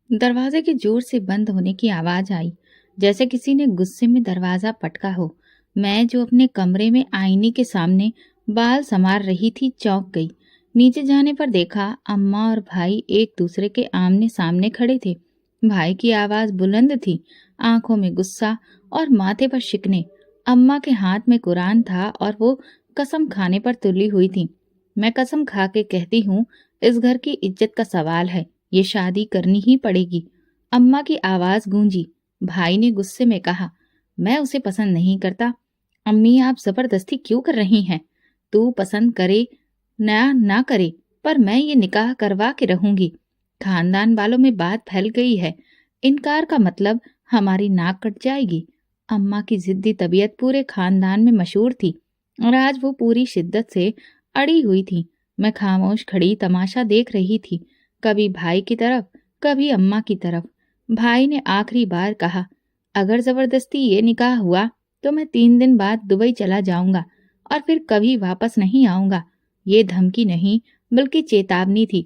दरवाजे के जोर से बंद होने की आवाज आई, जैसे किसी ने गुस्से में दरवाजा पटका हो। मैं जो अपने कमरे में आईने के सामने बाल संवार रही थी चौंक गई। नीचे जाने पर देखा अम्मा और भाई एक दूसरे के आमने सामने खड़े थे। भाई की आवाज बुलंद थी, आंखों में गुस्सा और माथे पर शिकने। अम्मा के हाथ में कुरान था और वो कसम खाने पर तुली हुई थी। मैं कसम खा के कहती हूँ, इस घर की इज्जत का सवाल है, ये शादी करनी ही पड़ेगी। अम्मा की आवाज गूंजी। भाई ने गुस्से में कहा, मैं उसे पसंद नहीं करता। अम्मी, आप जबरदस्ती क्यों कर रही हैं? तू पसंद करे ना करे, पर मैं ये निकाह करवा के रहूंगी। खानदान वालों में बात फैल गई है, इनकार का मतलब हमारी नाक कट जाएगी। अम्मा की जिद्दी तबीयत पूरे खानदान में मशहूर थी और आज वो पूरी शिद्दत से अड़ी हुई थी। मैं खामोश खड़ी तमाशा देख रही थी, कभी भाई की तरफ, कभी अम्मा की तरफ। भाई ने आखिरी बार कहा, अगर जबरदस्ती ये निकाह हुआ तो मैं 3 दिन बाद दुबई चला जाऊंगा और फिर कभी वापस नहीं आऊंगा। ये धमकी नहीं, बल्कि चेतावनी थी।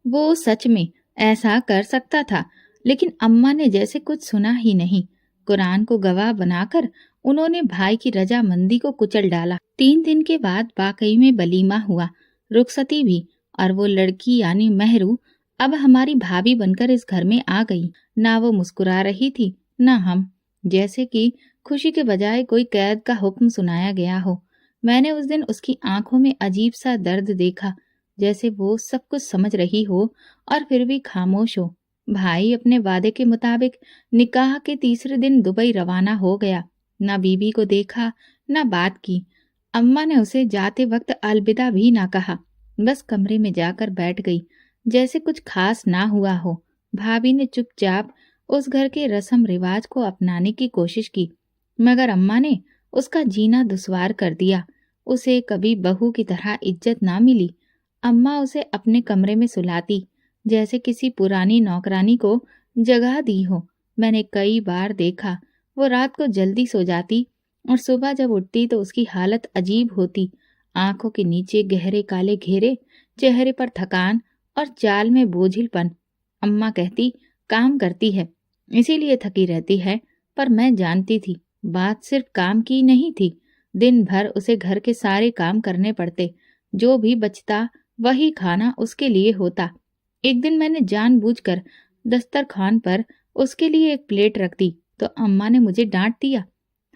वो सच में ऐसा कर सकता था, लेकिन अम्मा ने जैसे कुछ सुना ही नहीं। कुरान को गवाह बनाकर उन्होंने भाई की रजामंदी को कुचल डाला। 3 दिन के बाद वाकई में वलीमा हुआ, रुखसती भी, और वो लड़की यानी मेहरू अब हमारी भाभी बनकर इस घर में आ गई। ना वो मुस्कुरा रही थी, ना हम, जैसे कि खुशी के बजाय कोई कैद का हुक्म सुनाया गया हो। मैंने उस दिन उसकी आंखों में अजीब सा दर्द देखा, जैसे वो सब कुछ समझ रही हो और फिर भी खामोश हो। भाई अपने वादे के मुताबिक निकाह के तीसरे दिन दुबई रवाना हो गया। ना बीबी को देखा, ना बात की। अम्मा ने उसे जाते वक्त अलविदा भी ना कहा, बस कमरे में जाकर बैठ गई, जैसे कुछ खास ना हुआ हो। भाभी ने चुपचाप उस घर के रस्म रिवाज को अपनाने की कोशिश की, मगर अम्मा ने उसका जीना दुश्वार कर दिया। उसे कभी बहू की तरह इज्जत ना मिली। अम्मा उसे अपने कमरे में सुलाती, जैसे किसी पुरानी नौकरानी को जगह दी हो। मैंने कई बार देखा, वो रात को जल्दी सो जाती और सुबह जब उठती तो उसकी हालत अजीब होती। आंखों के नीचे गहरे काले घेरे, चेहरे पर थकान और चाल में बोझिलपन। अम्मा कहती, काम करती है इसीलिए थकी रहती है, पर मैं जानती थी बात सिर्फ काम की नहीं थी। दिन भर उसे घर के सारे काम करने पड़ते, जो भी बचता वही खाना उसके लिए होता। एक दिन मैंने जानबूझकर दस्तरखान पर उसके लिए एक प्लेट रख दी तो अम्मा ने मुझे डांट दिया।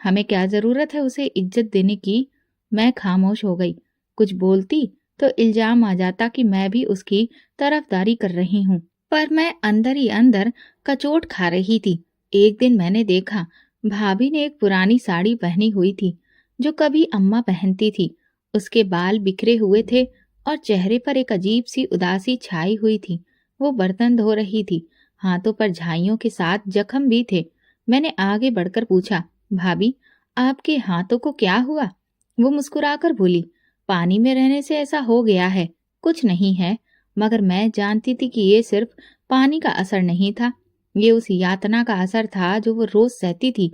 हमें क्या जरूरत है उसे इज्जत देने की? मैं खामोश हो गई। कुछ बोलती तो इल्जाम आ जाता कि मैं भी उसकी तरफदारी कर रही हूँ, पर मैं अंदर ही अंदर कचोट खा रही थी। एक दिन मैंने देखा, भाभी ने एक पुरानी साड़ी पहनी हुई थी जो कभी अम्मा पहनती थी। उसके बाल बिखरे हुए थे और चेहरे पर एक अजीब सी उदासी छाई हुई थी। वो बर्तन धो रही थी, हाथों पर झाइयों के साथ जख्म भी थे। मैंने आगे बढ़कर पूछा, भाभी, आपके हाथों को क्या हुआ? वो मुस्कुराकर बोली, पानी में रहने से ऐसा हो गया है, कुछ नहीं है। मगर मैं जानती थी कि ये सिर्फ पानी का असर नहीं था, ये उस यातना का असर था जो वो रोज सहती थी।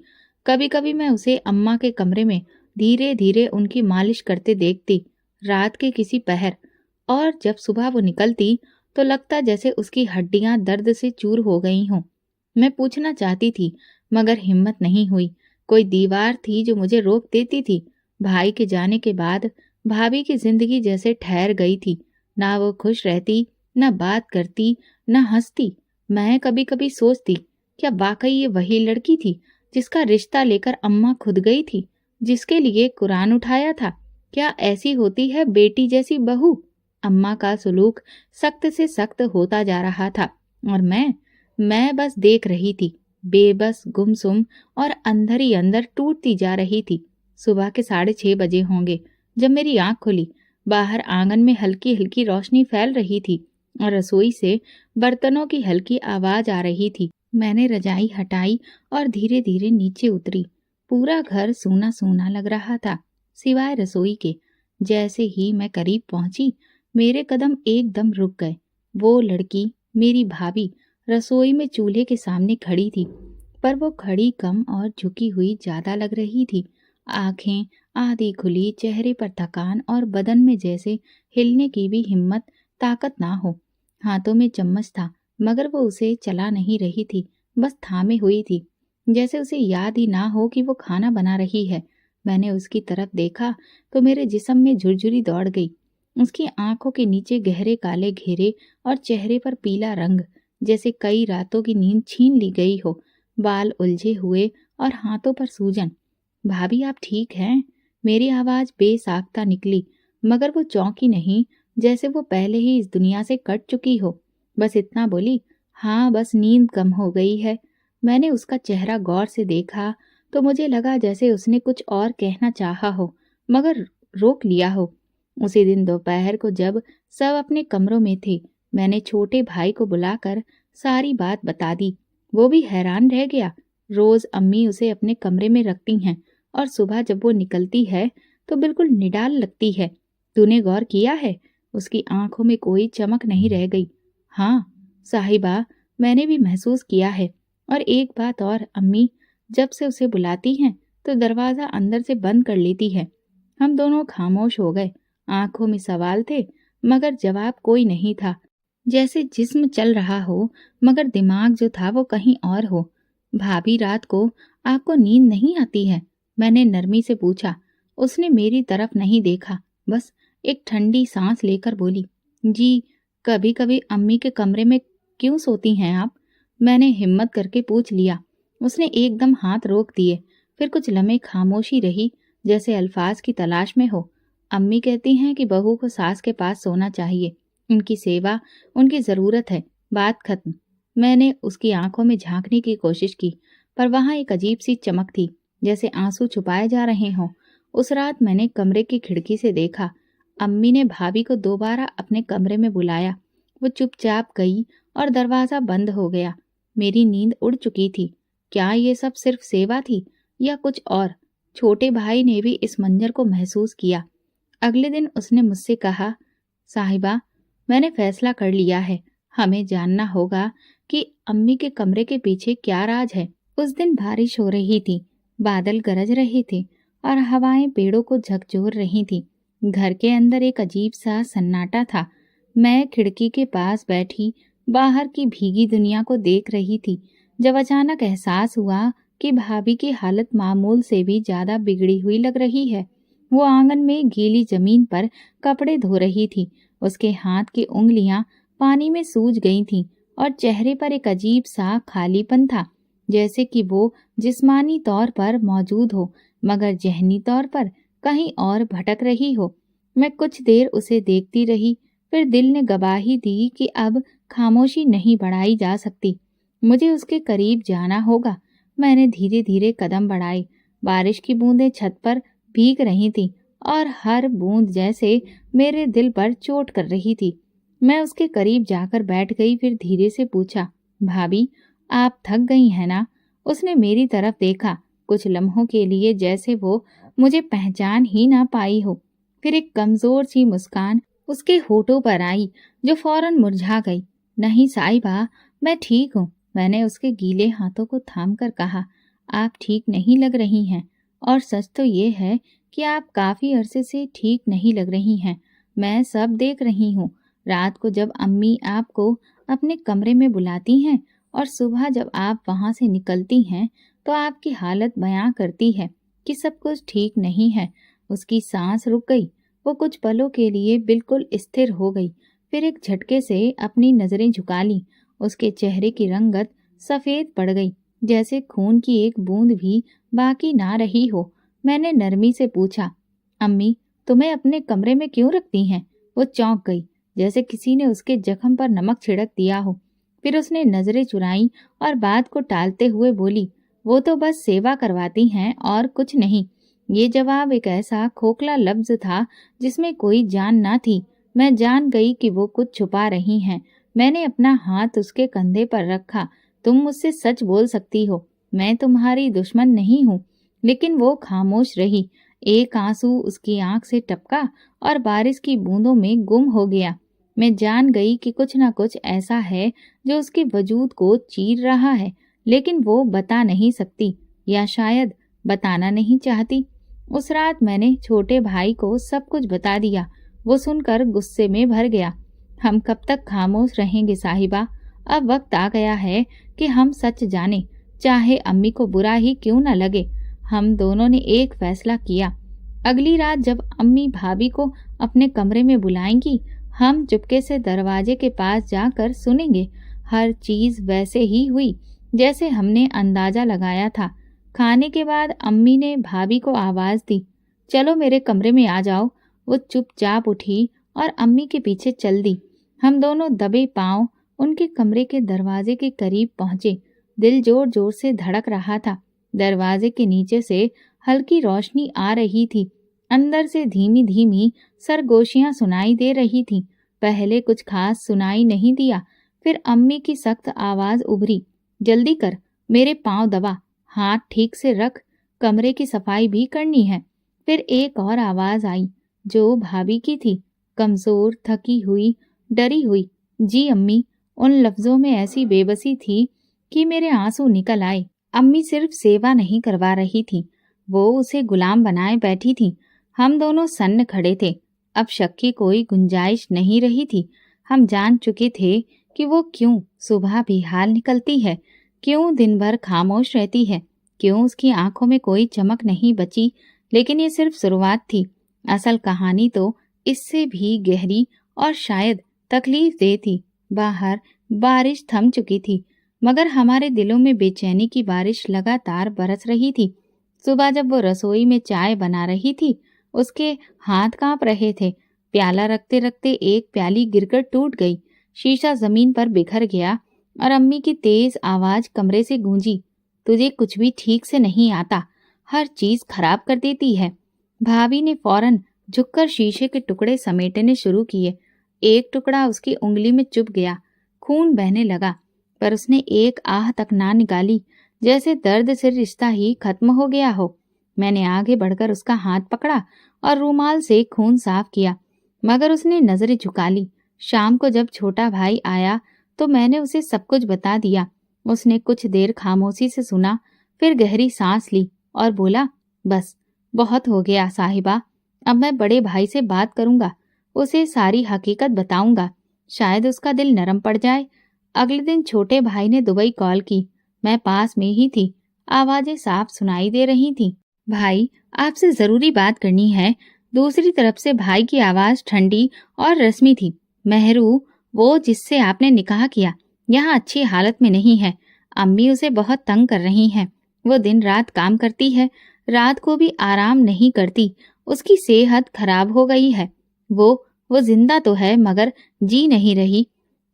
कभी कभी मैं उसे अम्मा के कमरे में धीरे धीरे उनकी मालिश करते देखती, रात के किसी पहर, और जब सुबह वो निकलती तो लगता जैसे उसकी हड्डियां दर्द से चूर हो गई हों। मैं पूछना चाहती थी, मगर हिम्मत नहीं हुई। कोई दीवार थी जो मुझे रोक देती थी। भाई के जाने के बाद भाभी की जिंदगी जैसे ठहर गई थी। ना वो खुश रहती, ना बात करती, ना हंसती। मैं कभी कभी सोचती, क्या वाकई ये वही लड़की थी जिसका रिश्ता लेकर अम्मा खुद गई थी, जिसके लिए कुरान उठाया था? क्या ऐसी होती है बेटी जैसी बहू? अम्मा का सुलूक सख्त से सख्त होता जा रहा था और मैं बस देख रही थी, बेबस, गुमसुम और अंदर ही अंदर टूटती जा रही थी। सुबह के 6:30 बजे होंगे जब मेरी आंख खुली। बाहर आंगन में हल्की हल्की रोशनी फैल रही थी और रसोई से बर्तनों की हल्की आवाज आ रही थी। मैंने रजाई हटाई और धीरे धीरे नीचे उतरी। पूरा घर सूना सूना लग रहा था, सिवाय रसोई के। जैसे ही मैं करीब पहुंची, मेरे कदम एकदम रुक गए। वो लड़की, मेरी भाभी, रसोई में चूल्हे के सामने खड़ी थी, पर वो खड़ी कम और झुकी हुई ज्यादा लग रही थी। आंखें आधी खुली, चेहरे पर थकान और बदन में जैसे हिलने की भी हिम्मत ताकत ना हो। हाथों में चम्मच था, मगर वो उसे चला नहीं रही थी, बस थामे हुई थी, जैसे उसे याद ही ना हो कि वो खाना बना रही है। मैंने उसकी तरफ देखा तो मेरे जिस्म में झुरझुरी दौड़ गई। उसकी आंखों के नीचे गहरे काले घेरे और चेहरे पर पीला रंग, जैसे कई रातों की नींद छीन ली गई हो। बाल उलझे हुए और हाथों पर सूजन। भाभी, आप ठीक हैं? मेरी आवाज बेसाख्ता निकली, मगर वो चौंकी नहीं, जैसे वो पहले ही इस दुनिया से कट चुकी हो। बस इतना बोली, हाँ बस नींद कम हो गई है। मैंने उसका चेहरा गौर से देखा तो मुझे लगा जैसे उसने कुछ और कहना चाहा हो, मगर रोक लिया हो। उसी दिन दोपहर को जब सब अपने कमरों में थे, मैंने छोटे भाई को बुलाकर सारी बात बता दी। वो भी हैरान रह गया। रोज अम्मी उसे अपने कमरे में रखती हैं और सुबह जब वो निकलती है तो बिल्कुल निडाल लगती है। तूने गौर किया है? उसकी आंखों में कोई चमक नहीं रह गई। हाँ साहिबा, मैंने भी महसूस किया है। और एक बात और, अम्मी जब से उसे बुलाती हैं तो दरवाजा अंदर से बंद कर लेती है। हम दोनों खामोश हो गए। आंखों में सवाल थे, मगर जवाब कोई नहीं था। जैसे जिस्म चल रहा हो, मगर दिमाग जो था वो कहीं और हो। भाभी, रात को आपको नींद नहीं आती है? मैंने नरमी से पूछा। उसने मेरी तरफ नहीं देखा, बस एक ठंडी सांस लेकर बोली, जी कभी कभी अम्मी के कमरे में। क्यों सोती हैं आप? मैंने हिम्मत करके पूछ लिया। उसने एकदम हाथ रोक दिए। फिर कुछ लम्हे खामोशी रही, जैसे अल्फाज की तलाश में हो। अम्मी कहती हैं कि बहू को सास के पास सोना चाहिए, उनकी सेवा उनकी जरूरत है, बात खत्म। मैंने उसकी आंखों में झांकने की कोशिश की, पर वहां एक अजीब सी चमक थी, जैसे आंसू छुपाए जा रहे हों। उस रात मैंने कमरे की खिड़की से देखा, अम्मी ने भाभी को दोबारा अपने कमरे में बुलाया। वो चुपचाप गई और दरवाजा बंद हो गया। मेरी नींद उड़ चुकी थी। क्या ये सब सिर्फ सेवा थी या कुछ और? छोटे भाई ने भी इस मंजर को महसूस किया। अगले दिन उसने मुझसे कहा, साहिबा मैंने फैसला कर लिया है, हमें जानना होगा कि अम्मी के कमरे के पीछे क्या राज है। उस दिन बारिश हो रही थी, बादल गरज रहे थे और हवाएं पेड़ों को झकझोर रही थी। घर के अंदर एक अजीब सा सन्नाटा था। मैं खिड़की के पास बैठी बाहर की भीगी दुनिया को देख रही थी, जब अचानक एहसास हुआ कि भाभी की हालत मामूल से भी ज्यादा बिगड़ी हुई लग रही है। वो आंगन में गीली जमीन पर कपड़े धो रही थी। उसके हाथ की उंगलियां पानी में सूज गई थीं और चेहरे पर एक अजीब सा खालीपन था, जैसे कि वो जिस्मानी तौर पर मौजूद हो मगर जहनी तौर पर कहीं और भटक रही हो। मैं कुछ देर उसे देखती रही, फिर दिल ने गवाही दी कि अब खामोशी नहीं बढ़ाई जा सकती, मुझे उसके करीब जाना होगा। मैंने धीरे धीरे कदम बढ़ाए। बारिश की बूंदें छत पर भीग रही थीं और हर बूंद जैसे मेरे दिल पर चोट कर रही थी। मैं उसके करीब जाकर बैठ गई, फिर धीरे से पूछा, भाभी आप थक गई हैं ना? उसने मेरी तरफ देखा, कुछ लम्हों के लिए जैसे वो मुझे पहचान ही ना पाई हो। फिर एक कमजोर सी मुस्कान उसके होठों पर आई, जो फौरन मुरझा गई। नहीं साहिबा, मैं ठीक हूँ। मैंने उसके गीले हाथों को थाम कर कहा, आप ठीक नहीं लग रही हैं, और सच तो ये है कि आप काफी अरसे से ठीक नहीं लग रही हैं। मैं सब देख रही हूँ। रात को जब अम्मी आपको अपने कमरे में बुलाती हैं और सुबह जब आप वहां से निकलती हैं तो आपकी हालत बयां करती है कि सब कुछ ठीक नहीं है। उसकी सांस रुक गई। वो कुछ पलों के लिए बिल्कुल स्थिर हो गई, फिर एक झटके से अपनी नजरें झुका ली। उसके चेहरे की रंगत सफेद पड़ गई, जैसे खून की एक बूंद भी बाकी ना रही हो। मैंने नरमी से पूछा, अम्मी तुम्हें अपने कमरे में क्यों रखती हैं? वो चौंक गई, जैसे किसी ने उसके जख्म पर नमक छिड़क दिया हो। फिर उसने नजरें चुराई और बात को टालते हुए बोली, वो तो बस सेवा करवाती हैं और कुछ नहीं। ये जवाब एक ऐसा खोखला लफ्ज था जिसमें कोई जान ना थी। मैं जान गई कि वो कुछ छुपा रही हैं। मैंने अपना हाथ उसके कंधे पर रखा। तुम मुझसे सच बोल सकती हो, मैं तुम्हारी दुश्मन नहीं हूँ। लेकिन वो खामोश रही। एक आंसू उसकी आंख से टपका और बारिश की बूंदों में गुम हो गया। मैं जान गई कि कुछ न कुछ ऐसा है जो उसके वजूद को चीर रहा है, लेकिन वो बता नहीं सकती, या शायद बताना नहीं चाहती। उस रात मैंने छोटे भाई को सब कुछ बता दिया। वो सुनकर गुस्से में भर गया। हम कब तक खामोश रहेंगे साहिबा? अब वक्त आ गया है कि हम सच जाने, चाहे अम्मी को बुरा ही क्यों न लगे। हम दोनों ने एक फैसला किया। अगली रात जब अम्मी भाभी को अपने कमरे में बुलाएंगी, हम चुपके से दरवाजे के पास जाकर सुनेंगे। हर चीज वैसे ही हुई जैसे हमने अंदाजा लगाया था। खाने के बाद अम्मी ने भाभी को आवाज दी, चलो मेरे कमरे में आ जाओ। वो चुपचाप उठी और अम्मी के पीछे चल दी। हम दोनों दबे पांव उनके कमरे के दरवाजे के करीब पहुंचे। दिल जोर जोर से धड़क रहा था। दरवाजे के नीचे से हल्की रोशनी आ रही थी। अंदर से धीमी धीमी सरगोशियां सुनाई दे रही थीं। पहले कुछ खास सुनाई नहीं दिया, फिर अम्मी की सख्त आवाज उभरी, जल्दी कर, मेरे पांव दबा, हाथ ठीक से रख, कमरे की सफाई भी करनी है। फिर एक और आवाज आई जो भाभी की थी, कमजोर, थकी हुई, डरी हुई। जी अम्मी। उन लफ्जों में ऐसी बेबसी थी कि मेरे आंसू निकल आए। अम्मी सिर्फ सेवा नहीं करवा रही थी, वो उसे गुलाम बनाए बैठी थी। हम दोनों सन्न खड़े थे। अब शक की कोई गुंजाइश नहीं रही थी। हम जान चुके थे कि वो क्यों सुबह भी हाल निकलती है, क्यों दिन भर खामोश रहती है, क्यों उसकी आंखों में कोई चमक नहीं बची। लेकिन ये सिर्फ शुरुआत थी। असल कहानी तो इससे भी गहरी और शायद तकलीफ दे थी। बाहर बारिश थम चुकी थी, मगर हमारे दिलों में बेचैनी की बारिश लगातार बरस रही थी। सुबह जब वो रसोई में चाय बना रही थी, उसके हाथ कांप रहे थे। प्याला रखते रखते एक प्याली गिरकर टूट गई, शीशा जमीन पर बिखर गया और अम्मी की तेज आवाज कमरे से गूंजी, तुझे कुछ भी ठीक से नहीं आता, हर चीज खराब कर देती है। भाभी ने फौरन झुककर शीशे के टुकड़े समेटने शुरू किए। एक टुकड़ा उसकी उंगली में चुभ गया, खून बहने लगा, पर उसने एक आह तक ना निकाली, जैसे दर्द से रिश्ता ही खत्म हो गया हो। मैंने आगे बढ़कर उसका हाथ पकड़ा और रूमाल से खून साफ किया, मगर उसने नजरें झुका ली। शाम को जब छोटा भाई आया तो मैंने उसे सब कुछ बता दिया। उसने कुछ देर खामोशी से सुना, फिर गहरी सांस ली और बोला, बस बहुत हो गया साहिबा, अब मैं बड़े भाई से बात करूंगा, उसे सारी हकीकत बताऊंगा, शायद उसका दिल नरम पड़ जाए। अगले दिन छोटे भाई ने दुबई कॉल की। मैं पास में ही थी, आवाजें साफ सुनाई दे रही थीं। भाई, आपसे जरूरी बात करनी है। दूसरी तरफ से भाई की आवाज ठंडी और रस्मी थी। मेहरू, वो जिससे आपने निकाह किया, यहाँ अच्छी हालत में नहीं है। अम्मी उसे बहुत तंग कर रही हैं। वो दिन रात काम करती है, रात को भी आराम नहीं करती। उसकी सेहत खराब हो गई है। वो जिंदा तो है मगर जी नहीं रही।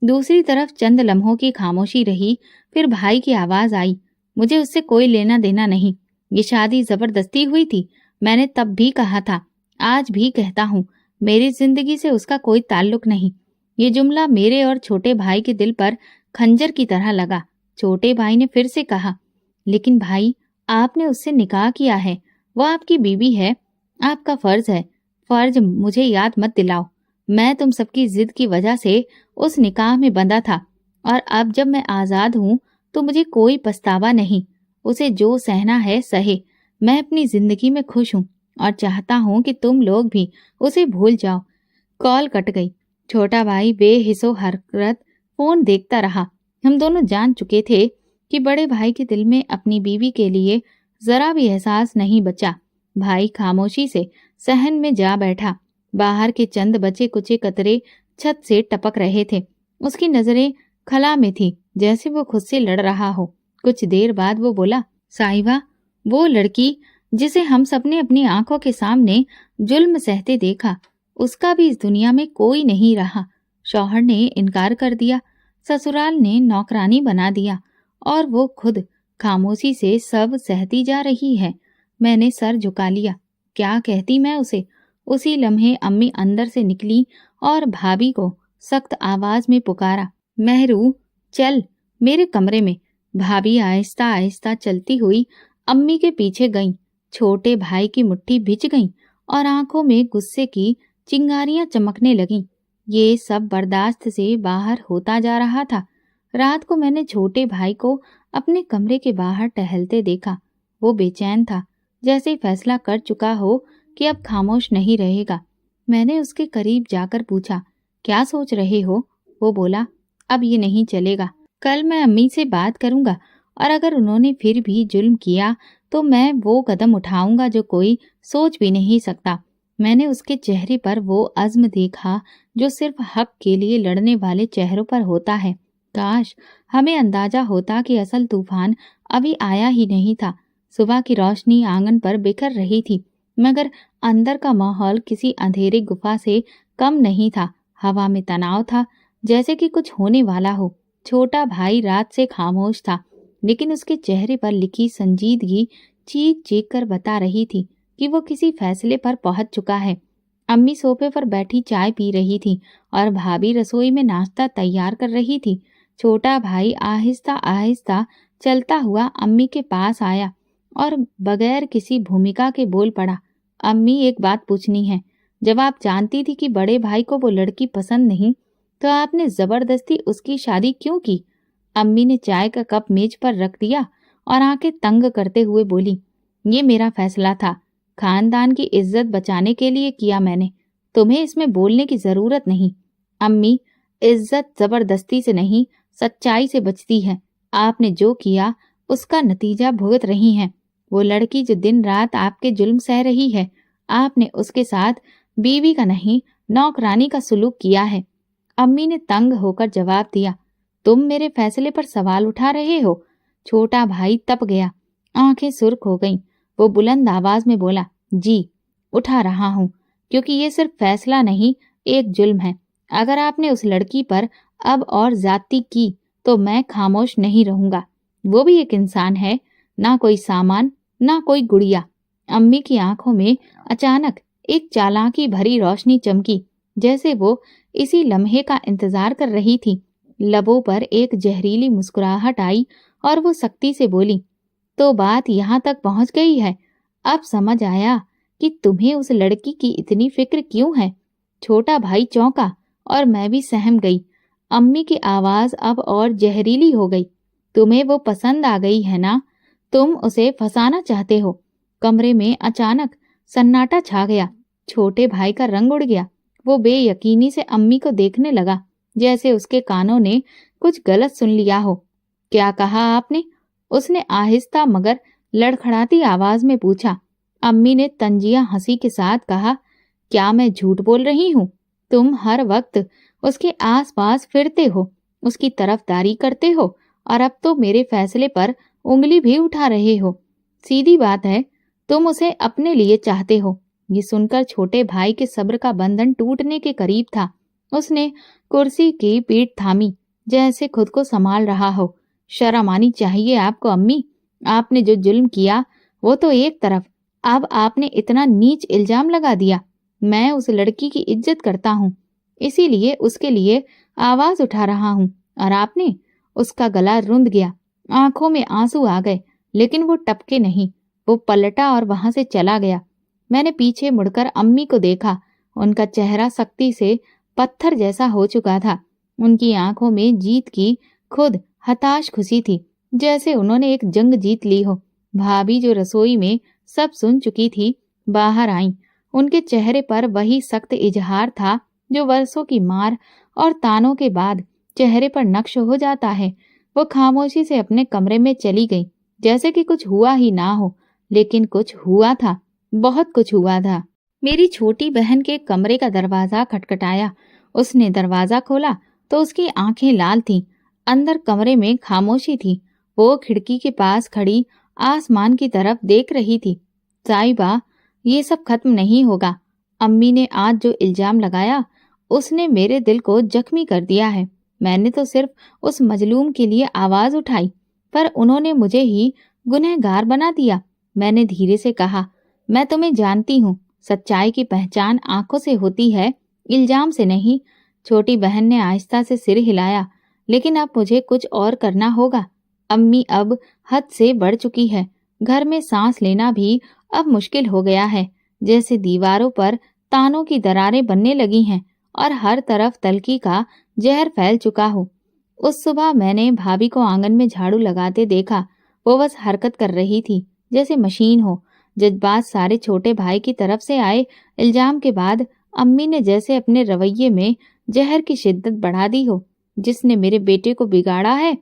दूसरी तरफ चंद लम्हों की खामोशी रही, फिर भाई की आवाज आई, मुझे उससे कोई लेना देना नहीं, ये शादी जबरदस्ती हुई थी। मैंने तब भी कहा था, आज भी कहता हूँ, मेरी जिंदगी से उसका कोई ताल्लुक नहीं। ये जुमला मेरे और छोटे भाई के दिल पर खंजर की तरह लगा। छोटे भाई ने फिर से कहा, लेकिन भाई, आपने उससे निकाह किया है, वो आपकी बीवी है, आपका फर्ज है। फर्ज मुझे याद मत दिलाओ। मैं तुम सबकी जिद की वजह से उस निकाह में बंधा था, और अब जब मैं आजाद हूँ तो मुझे कोई पछतावा नहीं। उसे जो सहना है सहे। मैं अपनी जिंदगी में खुश हूँ और चाहता हूँ कि तुम लोग भी उसे भूल जाओ। कॉल कट गई। छोटा भाई बेहिसो हरकत फोन देखता रहा। हम दोनों जान चुके थे कि बड़े भाई के दिल में अपनी बीवी के लिए जरा भी एहसास नहीं बचा। भाई खामोशी से सहन में जा बैठा। बाहर के चंद बचे कुचे कतरे छत से टपक रहे थे। उसकी नजरें खला में थी, जैसे वो खुद से लड़ रहा हो। कुछ देर बाद वो बोला, साहिबा, वो लड़की जिसे हम सबने अपनी आंखों के सामने जुल्म सहते देखा, उसका भी इस दुनिया में कोई नहीं रहा। शौहर ने इनकार कर दिया, ससुराल ने नौकरानी बना दिया, और वो खुद खामोशी से सब सहती जा रही है। मैंने सर झुका लिया। क्या कहती मैं उसे? उसी लम्हे अम्मी अंदर से निकली और भाभी को सख्त आवाज में पुकारा, मेहरू, चल मेरे कमरे में। भाभी आहिस्ता आहिस्ता चलती हुई अम्मी के पीछे गईं। छोटे भाई की मुट्ठी भिज गई और आंखों में गुस्से की चिंगारियां चमकने लगीं। ये सब बर्दाश्त से बाहर होता जा रहा था। रात को मैंने छोटे भाई को अपने कमरे के बाहर टहलते देखा। वो बेचैन था, जैसे फैसला कर चुका हो कि अब खामोश नहीं रहेगा। मैंने उसके करीब जाकर पूछा, क्या सोच रहे हो? वो बोला, अब ये नहीं चलेगा, कल मैं अम्मी से बात करूंगा और अगर उन्होंने फिर भी जुल्म किया तो मैं वो कदम उठाऊंगा जो कोई सोच भी नहीं सकता। मैंने उसके चेहरे पर वो अज़्म देखा जो सिर्फ हक के लिए लड़ने वाले चेहरों पर होता है। काश हमें अंदाजा होता कि असल तूफान अभी आया ही नहीं था। सुबह की रोशनी आंगन पर बिखर रही थी, मगर अंदर का माहौल किसी अंधेरे गुफा से कम नहीं था। हवा में तनाव था, जैसे कि कुछ होने वाला हो। छोटा भाई रात से खामोश था, लेकिन उसके चेहरे पर लिखी संजीदगी चीख चीख कर बता रही थी कि वो किसी फैसले पर पहुंच चुका है। अम्मी सोफे पर बैठी चाय पी रही थी और भाभी रसोई में नाश्ता तैयार कर रही थी। छोटा भाई आहिस्ता आहिस्ता चलता हुआ अम्मी के पास आया और बगैर किसी भूमिका के बोल पड़ा, अम्मी एक बात पूछनी है। जब आप जानती थी कि बड़े भाई को वो लड़की पसंद नहीं, तो आपने जबरदस्ती उसकी शादी क्यों की? अम्मी ने चाय का कप मेज पर रख दिया और आंखें तंग करते हुए बोली, ये मेरा फैसला था। खानदान की इज्जत बचाने के लिए किया मैंने। तुम्हें इसमें बोलने की जरूरत नहीं। अम्मी, इज्जत जबरदस्ती से नहीं, सच्चाई से बचती है। आपने जो किया उसका नतीजा भुगत रही हैं। वो लड़की जो दिन रात आपके जुल्म सह रही है, आपने उसके साथ बीवी का नहीं, नौकरानी का सुलूक किया है। अम्मी ने तंग होकर जवाब दिया, तुम मेरे फैसले पर सवाल उठा रहे हो? छोटा भाई तप गया, आंखें सुर्ख हो गईं। वो बुलंद आवाज में बोला, जी उठा रहा हूँ, क्योंकि ये सिर्फ फैसला नहीं, एक जुल्म है। अगर आपने उस लड़की पर अब और ज्यादती की तो मैं खामोश नहीं रहूंगा। वो भी एक इंसान है, ना कोई सामान, ना कोई गुड़िया। अम्मी की आंखों में अचानक एक चालाकी भरी रोशनी चमकी, जैसे वो इसी लम्हे का इंतजार कर रही थी। लबों पर एक जहरीली मुस्कुराहट आई और वो सख्ती से बोली, तो बात यहाँ तक पहुंच गई है। अब समझ आया कि तुम्हें उस लड़की की इतनी फिक्र क्यों है। छोटा भाई चौंका और मैं भी सहम गई। अम्मी की आवाज अब और जहरीली हो गई, तुम्हें वो पसंद आ गई है ना? तुम उसे फंसाना चाहते हो। कमरे में अचानक सन्नाटा छा गया। छोटे भाई का रंग उड़ गया। वो बेयकीनी से अम्मी को देखने लगा, जैसे उसके कानों ने कुछ गलत सुन लिया हो। क्या कहा आपने? उसने आहिस्ता मगर लड़खड़ाती आवाज में पूछा। अम्मी ने तंजिया हंसी के साथ कहा, क्या मैं झूठ बोल रही हूँ? तुम हर वक्त उसके आसपास फिरते हो, उसकी तरफदारी करते हो और अब तो मेरे फैसले पर उंगली भी उठा रहे हो। सीधी बात है, तुम उसे अपने लिए चाहते हो। ये सुनकर छोटे भाई के सब्र का बंधन टूटने के करीब था। उसने कुर्सी की पीठ थामी, जैसे खुद को संभाल रहा हो। शर्म आनी चाहिए आपको अम्मी। आपने जो जुल्म किया वो तो एक तरफ, अब आपने इतना नीच इल्जाम लगा दिया। मैं उस लड़की की इज्जत करता हूँ, इसीलिए उसके लिए आवाज उठा रहा हूँ, और आपने? उसका गला रुंध गया, आंखों में आंसू आ गए, लेकिन वो टपके नहीं। वो पलटा और वहां से चला गया। मैंने पीछे मुड़कर अम्मी को देखा। उनका चेहरा सख्ती से पत्थर जैसा हो चुका था। उनकी आंखों में जीत की खुद हताश खुशी थी, जैसे उन्होंने एक जंग जीत ली हो। भाभी जो रसोई में सब सुन चुकी थी, बाहर आईं। उनके चेहरे पर वही सख्त इजहार था जो वर्षों की मार और तानों के बाद चेहरे पर नक्श हो जाता है। वो खामोशी से अपने कमरे में चली गई, जैसे कि कुछ हुआ ही ना हो, लेकिन कुछ हुआ था, बहुत कुछ हुआ था। मेरी छोटी बहन के कमरे का दरवाजा खटखटाया। उसने दरवाजा खोला तो उसकी आंखें लाल थीं। अंदर कमरे में खामोशी थी। वो खिड़की के पास खड़ी आसमान की तरफ देख रही थी। साहिबा, ये सब खत्म नहीं होगा। अम्मी ने आज जो इल्जाम लगाया, उसने मेरे दिल को जख्मी कर दिया है। मैंने तो सिर्फ उस मजलूम के लिए आवाज उठाई, पर उन्होंने मुझे ही गुनहगार बना दिया। मैंने धीरे से कहा, मैं तुम्हें जानती हूँ। सच्चाई की पहचान आंखों से होती है, इल्जाम से नहीं। छोटी बहन ने आहिस्ता से सिर हिलाया, लेकिन अब मुझे कुछ और करना होगा। अम्मी अब हद से बढ़ चुकी है। घर में सांस लेना भी अब मुश्किल हो गया है, जैसे दीवारों पर तानों की दरारें बनने लगी हैं और हर तरफ तलखी का जहर फैल चुका हो। उस सुबह मैंने भाभी को आंगन में झाड़ू लगाते देखा। वो बस हरकत कर रही थी, जैसे मशीन हो। जज्बात सारे छोटे भाई की तरफ से आए इल्जाम के बाद अम्मी ने जैसे अपने रवैये में जहर की शिद्दत बढ़ा दी हो। जिसने मेरे बेटे को बिगाड़ा है,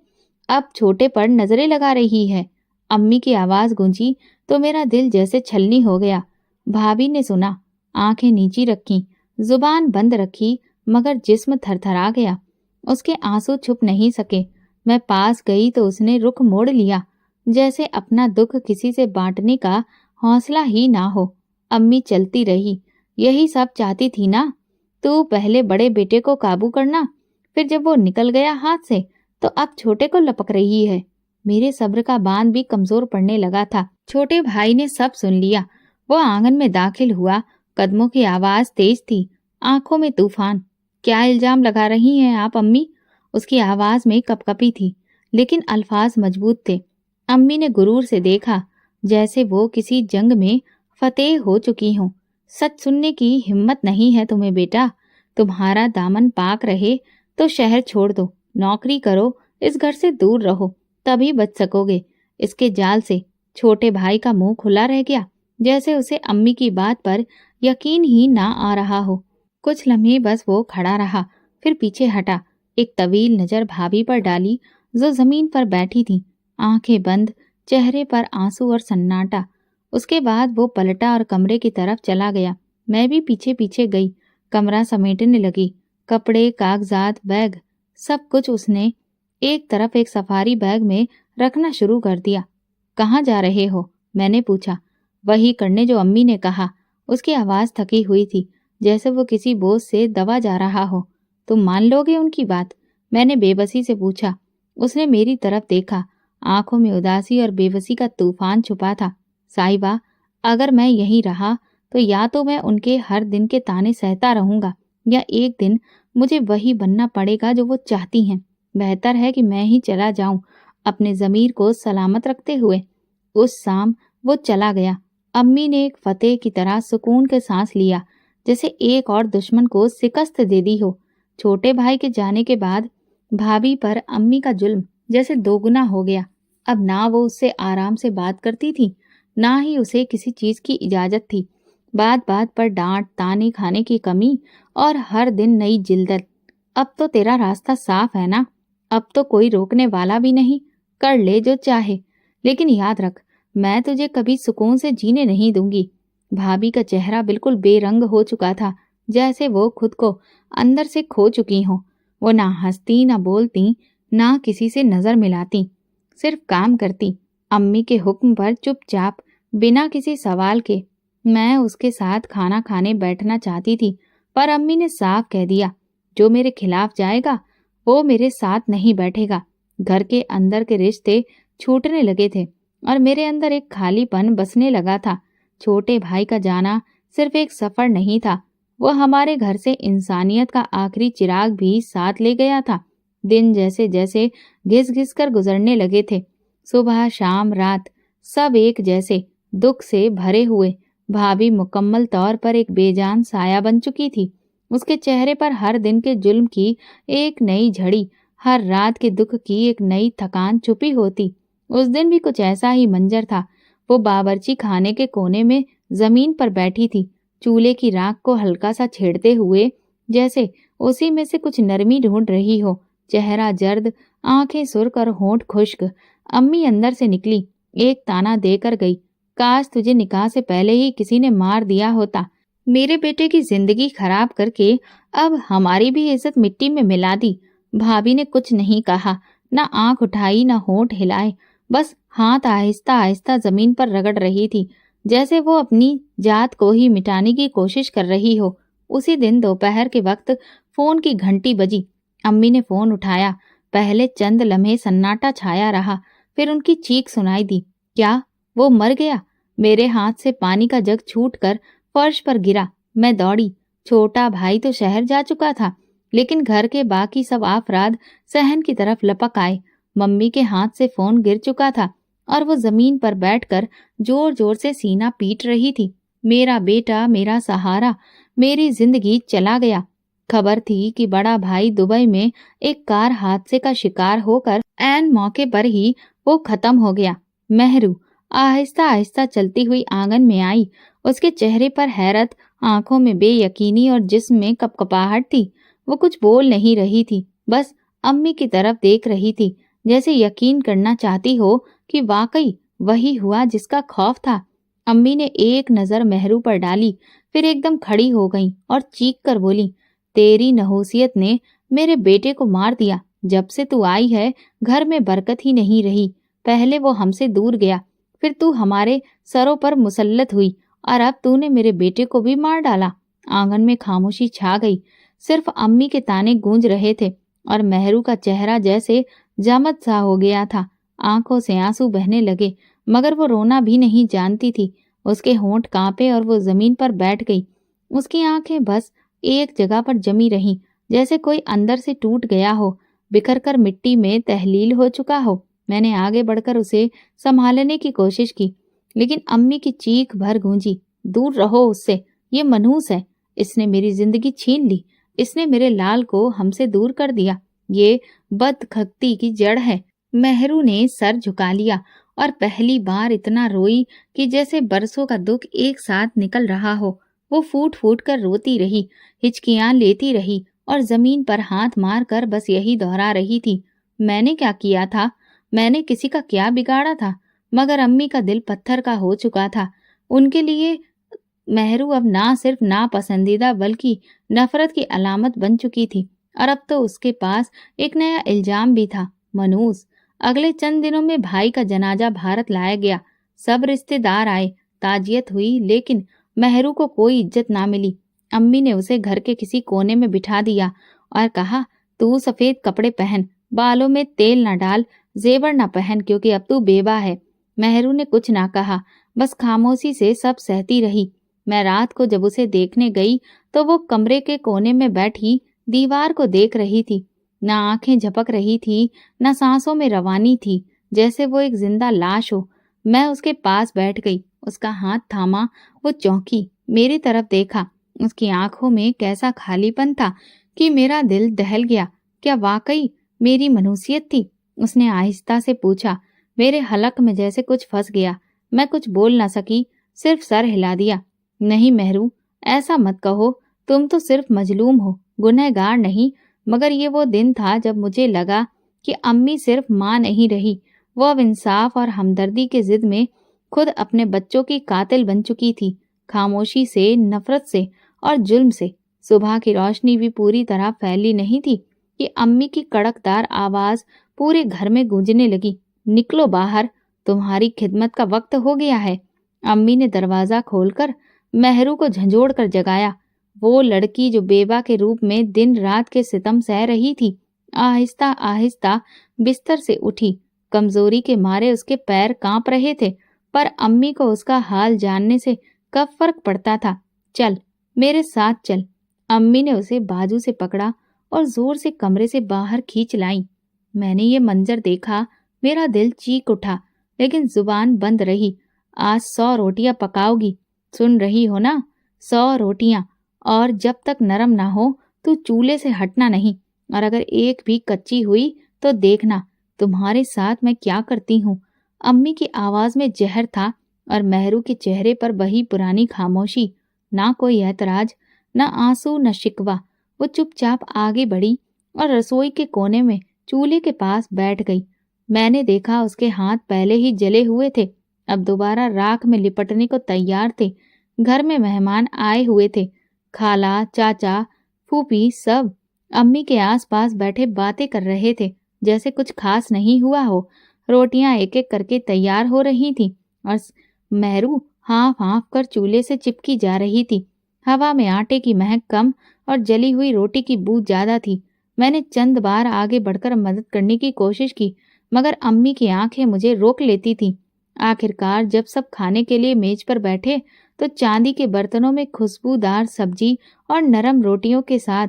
अब छोटे पर नजरें लगा रही है। अम्मी की आवाज गूंजी तो मेरा दिल जैसे छलनी हो गया। भाभी ने सुना, आंखें नीची रखी, जुबान बंद रखी, मगर जिस्म थरथरा गया। उसके आंसू छुप नहीं सके। मैं पास गई तो उसने रुख मोड़ लिया, जैसे अपना दुख किसी से बांटने का हौसला ही ना हो। अम्मी चलती रही, यही सब चाहती थी ना, तू पहले बड़े बेटे को काबू करना, फिर जब वो निकल गया हाथ से तो अब छोटे को लपक रही है। मेरे सब्र का बांध भी कमजोर पड़ने लगा था। छोटे भाई ने सब सुन लिया। वो आंगन में दाखिल हुआ। कदमों की आवाज तेज थी, आंखों में तूफान। क्या इल्जाम लगा रही हैं आप अम्मी? उसकी आवाज में कपकपी थी, लेकिन अल्फाज मजबूत थे। अम्मी ने गुरूर से देखा, जैसे वो किसी जंग में फतेह हो चुकी हों। सच सुनने की हिम्मत नहीं है तुम्हें बेटा? तुम्हारा दामन पाक रहे तो शहर छोड़ दो, नौकरी करो, इस घर से दूर रहो, तभी बच सकोगे इसके जाल से। छोटे भाई का मुंह खुला रह गया, जैसे उसे अम्मी की बात पर यकीन ही ना आ रहा हो। कुछ लम्हे बस वो खड़ा रहा, फिर पीछे हटा। एक तवील नजर भाभी पर डाली, जो जमीन पर बैठी थी, आंखें बंद, चेहरे पर आंसू और सन्नाटा। उसके बाद वो पलटा और कमरे की तरफ चला गया। मैं भी पीछे पीछे गई। कमरा समेटने लगी। कपड़े, कागजात, बैग, सब कुछ उसने एक तरफ एक सफारी बैग में रखना शुरू कर दिया। कहाँ जा रहे हो? मैंने पूछा। वही करने जो अम्मी ने कहा। उसकी आवाज थकी हुई थी, जैसे वो किसी बोझ से दबा जा रहा हो। तुम मान लोगे उनकी बात? मैंने बेबसी से पूछा। उसने मेरी तरफ देखा। आंखों में उदासी और बेबसी का तूफान छुपा था। साहिबा, अगर मैं यहीं रहा तो या तो मैं उनके हर दिन के ताने सहता रहूंगा, या एक दिन मुझे वही बनना पड़ेगा जो वो चाहती हैं। बेहतर है कि मैं ही चला जाऊं, अपने ज़मीर को सलामत रखते हुए। उस शाम वो चला गया। अम्मी ने एक फतेह की तरह सुकून के सांस लिया, जैसे एक और दुश्मन को शिकस्त दे दी हो। छोटे भाई के जाने के बाद भाभी पर अम्मी का जुल्म जैसे दोगुना हो गया। अब ना वो उससे आराम से बात करती थी, ना ही उसे किसी चीज की इजाजत थी। बात बात पर डांट, ताने खाने की कमी और हर दिन नई जिल्दत। अब तो तेरा रास्ता साफ है ना, अब तो कोई रोकने वाला भी नहीं, कर ले जो चाहे, लेकिन याद रख, मैं तुझे कभी सुकून से जीने नहीं दूंगी। भाभी का चेहरा बिल्कुल बेरंग हो चुका था, जैसे वो खुद को अंदर से खो चुकी हों। वो ना हंसती, ना बोलती, ना किसी से नजर मिलाती, सिर्फ काम करती, अम्मी के हुक्म पर चुपचाप, बिना किसी सवाल के। मैं उसके साथ खाना खाने बैठना चाहती थी, पर अम्मी ने साफ कह दिया, जो मेरे खिलाफ जाएगा वो मेरे साथ नहीं बैठेगा। घर के अंदर के रिश्ते छूटने लगे थे और मेरे अंदर एक खालीपन बसने लगा था। छोटे भाई का जाना सिर्फ एक सफर नहीं था, वो हमारे घर से इंसानियत का आखिरी चिराग भी साथ ले गया था। दिन जैसे जैसे घिस घिस कर गुजरने लगे थे। सुबह, शाम, रात, सब एक जैसे दुख से भरे हुए। भाभी मुकम्मल तौर पर एक बेजान साया बन चुकी थी। उसके चेहरे पर हर दिन के जुल्म की एक नई झड़ी, हर रात के दुख की एक नई थकान छुपी होती। उस दिन भी कुछ ऐसा ही मंजर था। वो बावर्ची खाने के कोने में जमीन पर बैठी थी, चूल्हे की राख को हल्का सा छेड़ते हुए, जैसे उसी में से कुछ नरमी ढूंढ रही हो। चेहरा जर्द, आंखें सुर्ख और होंठ खुश्क। अम्मी अंदर से निकली, एक ताना देकर गई, काश तुझे निकाह से पहले ही किसी ने मार दिया होता। मेरे बेटे की जिंदगी खराब करके अब हमारी भी इज्जत मिट्टी में मिला दी। भाभी ने कुछ नहीं कहा, ना आंख उठाई, ना होंठ हिलाए, बस हाथ आहिस्ता आहिस्ता जमीन पर रगड़ रही थी, जैसे वो अपनी जात को ही मिटाने की कोशिश कर रही हो। उसी दिन दोपहर के वक्त फोन की घंटी बजी। अम्मी ने फोन उठाया। पहले चंद लम्हे सन्नाटा छाया रहा, फिर उनकी चीख सुनाई दी। क्या वो मर गया? मेरे हाथ से पानी का जग छूटकर फर्श पर गिरा। मैं दौड़ी। छोटा भाई तो शहर जा चुका था, लेकिन घर के बाकी सब अफराद सहन की तरफ लपक आए। मम्मी के हाथ से फोन गिर चुका था और वो जमीन पर बैठकर जोर जोर से सीना पीट रही थी। मेरा बेटा, मेरा सहारा, मेरी जिंदगी चला गया। खबर थी कि बड़ा भाई दुबई में एक कार हादसे का शिकार होकर ऐन मौके पर ही वो खत्म हो गया। महरू आहिस्ता आहिस्ता चलती हुई आंगन में आई। उसके चेहरे पर हैरत, आंखों में बेयकीनी और जिस्म में कपकपाहट थी। वो कुछ बोल नहीं रही थी, बस अम्मी की तरफ देख रही थी, जैसे यकीन करना चाहती हो कि वाकई वही हुआ जिसका खौफ था। अम्मी ने एक नजर मेहरू पर डाली, फिर एकदम खड़ी हो गई और चीख कर बोली, तेरी नहूसियत ने मेरे बेटे को मार दिया। जब से तू आई है घर में बरकत ही नहीं रही। पहले वो हमसे दूर गया, फिर तू हमारे सरों पर मुसल्लत हुई और अब तूने मेरे बेटे को भी मार डाला। आंगन में खामोशी छा गई। सिर्फ अम्मी के ताने गूंज रहे थे और मेहरू का चेहरा जैसे जमद सा हो गया था। आंखों से आंसू बहने लगे, मगर वो रोना भी नहीं जानती थी। उसके होंठ कांपे और वो जमीन पर बैठ गई। उसकी आंखें बस एक जगह पर जमी रहीं, जैसे कोई अंदर से टूट गया हो, बिखर कर मिट्टी में तहलील हो चुका हो। मैंने आगे बढ़कर उसे संभालने की कोशिश की, लेकिन अम्मी की चीख भर गूंजी, दूर रहो उससे, ये मनहूस है, इसने मेरी जिंदगी छीन ली, इसने मेरे लाल को हमसे दूर कर दिया, ये बदखती की जड़ है। मेहरू ने सर झुका लिया और पहली बार इतना रोई कि जैसे बरसों का दुख एक साथ निकल रहा हो। वो फूट फूट कर रोती रही, हिचकियां लेती रही और जमीन पर हाथ मार कर बस यही दोहरा रही थी, मैंने क्या किया था, मैंने किसी का क्या बिगाड़ा था। मगर अम्मी का दिल पत्थर का हो चुका था। उनके लिए मेहरू अब ना सिर्फ नापसंदीदा बल्कि नफरत की अलामत बन चुकी थी। और अब तो उसके पास एक नया इल्जाम भी था, मनूस। अगले चंद दिनों में भाई का जनाजा भारत लाया गया। सब रिश्तेदार आए, ताजियत हुई, लेकिन मेहरू को कोई इज्जत ना मिली। अम्मी ने उसे घर के किसी कोने में बिठा दिया और कहा, तू सफेद कपड़े पहन, बालों में तेल न डाल, जेवर न पहन, क्योंकि अब तू बेवा है। मेहरू ने कुछ ना कहा, बस खामोशी से सब सहती रही। मैं रात को जब उसे देखने गई तो वो कमरे के कोने में बैठी दीवार को देख रही थी। ना आंखें झपक रही थी, न सांसों में रवानी थी, जैसे वो एक जिंदा लाश हो। मैं उसके पास बैठ गई, उसका हाथ थामा, वो चौंकी, मेरी तरफ देखा। उसकी आंखों में कैसा खालीपन था कि मेरा दिल दहल गया। क्या वाकई मेरी मनहूसियत थी? उसने आहिस्ता से पूछा। मेरे हलक में जैसे कुछ फंस गया। मैं कुछ बोल ना सकी, सिर्फ सर हिला दिया। नहीं मेहरू, ऐसा मत कहो, तुम तो सिर्फ मजलूम हो, गुनहगार नहीं। मगर ये वो दिन था जब मुझे लगा कि अम्मी सिर्फ माँ नहीं रही, वो अब इंसाफ और हमदर्दी के जिद में खुद अपने बच्चों की कातिल बन चुकी थी। खामोशी से, नफरत से और जुल्म से। सुबह की रोशनी भी पूरी तरह फैली नहीं थी कि अम्मी की कड़कदार आवाज पूरे घर में गूंजने लगी, निकलो बाहर, तुम्हारी खिदमत का वक्त हो गया है। अम्मी ने दरवाजा खोलकर मेहरू को झंझोड़ कर जगाया। वो लड़की जो बेवा के रूप में दिन रात के सितम सह रही थी, आहिस्ता आहिस्ता बिस्तर से उठी। कमजोरी के मारे उसके पैर कांप रहे थे, पर अम्मी को उसका हाल जानने से कब फर्क पड़ता था। चल, मेरे साथ चल। अम्मी ने उसे बाजू से पकड़ा और जोर से कमरे से बाहर खींच लाई। मैंने ये मंजर देखा, मेरा दिल चीख उठा, लेकिन जुबान बंद रही। आज 100 रोटियां पकाओगी, सुन रही हो ना, 100 रोटियां, और जब तक नरम ना हो तो चूल्हे से हटना नहीं। और अगर एक भी कच्ची हुई तो देखना तुम्हारे साथ मैं क्या करती हूँ। अम्मी की आवाज में जहर था और मेहरू के चेहरे पर वही पुरानी खामोशी। ना कोई ऐतराज, ना आंसू, न शिकवा। वो चुपचाप आगे बढ़ी और रसोई के कोने में चूल्हे के पास बैठ गई। मैंने देखा उसके हाथ पहले ही जले हुए थे, अब दोबारा राख में लिपटने को तैयार थे। घर में मेहमान आए हुए थे, खाला, चाचा, फूफी, सब अम्मी के आसपास बैठे बातें कर रहे थे, जैसे कुछ खास नहीं हुआ हो। रोटियां एक एक करके तैयार हो रही थीं और मेहरू हाँफ हाँफ कर चूल्हे से चिपकी जा रही थी। हवा में आटे की महक कम और जली हुई रोटी की बू ज्यादा थी। मैंने चंद बार आगे बढ़कर मदद करने की कोशिश की, मगर अम्मी की आंखें मुझे रोक लेती थीं। आखिरकार जब सब खाने के लिए मेज पर बैठे तो चांदी के बर्तनों में खुशबूदार सब्जी और नरम रोटियों के साथ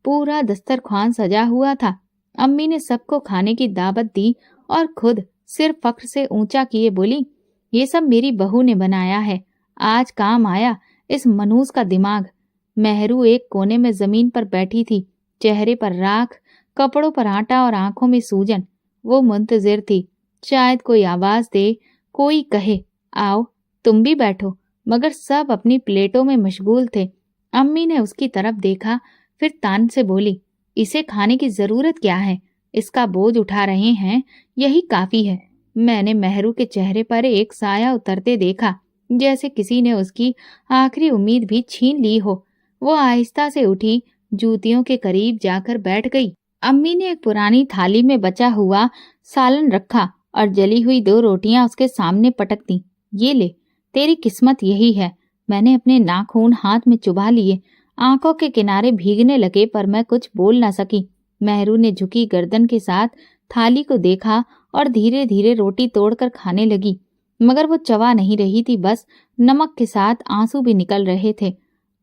पूरा दस्तरख्वान सजा हुआ था। अम्मी ने सबको खाने की दावत दी और खुद सिर फख्र से ऊंचा किए बोली, ये सब मेरी बहू ने बनाया है, आज काम आया इस मनूस का दिमाग। मेहरू एक कोने में जमीन पर बैठी थी, चेहरे पर राख, कपड़ों पर आटा और आंखों में सूजन। वो मुंतजिर थी, शायद कोई आवाज दे, कोई कहे, आओ तुम भी बैठो, मगर सब अपनी प्लेटों में मशगूल थे। अम्मी ने उसकी तरफ देखा, फिर तान से बोली, इसे खाने की जरूरत क्या है, اس کا بوجھ اٹھا رہے ہیں، یہی کافی ہے۔ میں نے مہرو کے چہرے پر ایک سایہ اترتے دیکھا، جیسے کسی نے اس کی آخری امید بھی چھین لی ہو۔ وہ آہستہ سے اٹھی، جوتیوں کے قریب جا کر بیٹھ گئی۔ امی نے ایک پرانی تھالی میں بچا ہوا سالن رکھا اور جلی ہوئی 2 روٹیاں اس کے سامنے پٹک دیں۔ یہ لے، تیری قسمت یہی ہے۔ میں نے اپنے ناخون ہاتھ میں چبا لیے، آنکھوں کے کنارے بھیگنے لگے، پر میں کچھ بول نہ سکی۔ مہرو نے جھکی گردن کے ساتھ تھالی کو دیکھا اور دھیرے دھیرے روٹی توڑ کر کھانے لگی، مگر وہ چبا نہیں رہی تھی، بس نمک کے ساتھ آنسو بھی نکل رہے تھے۔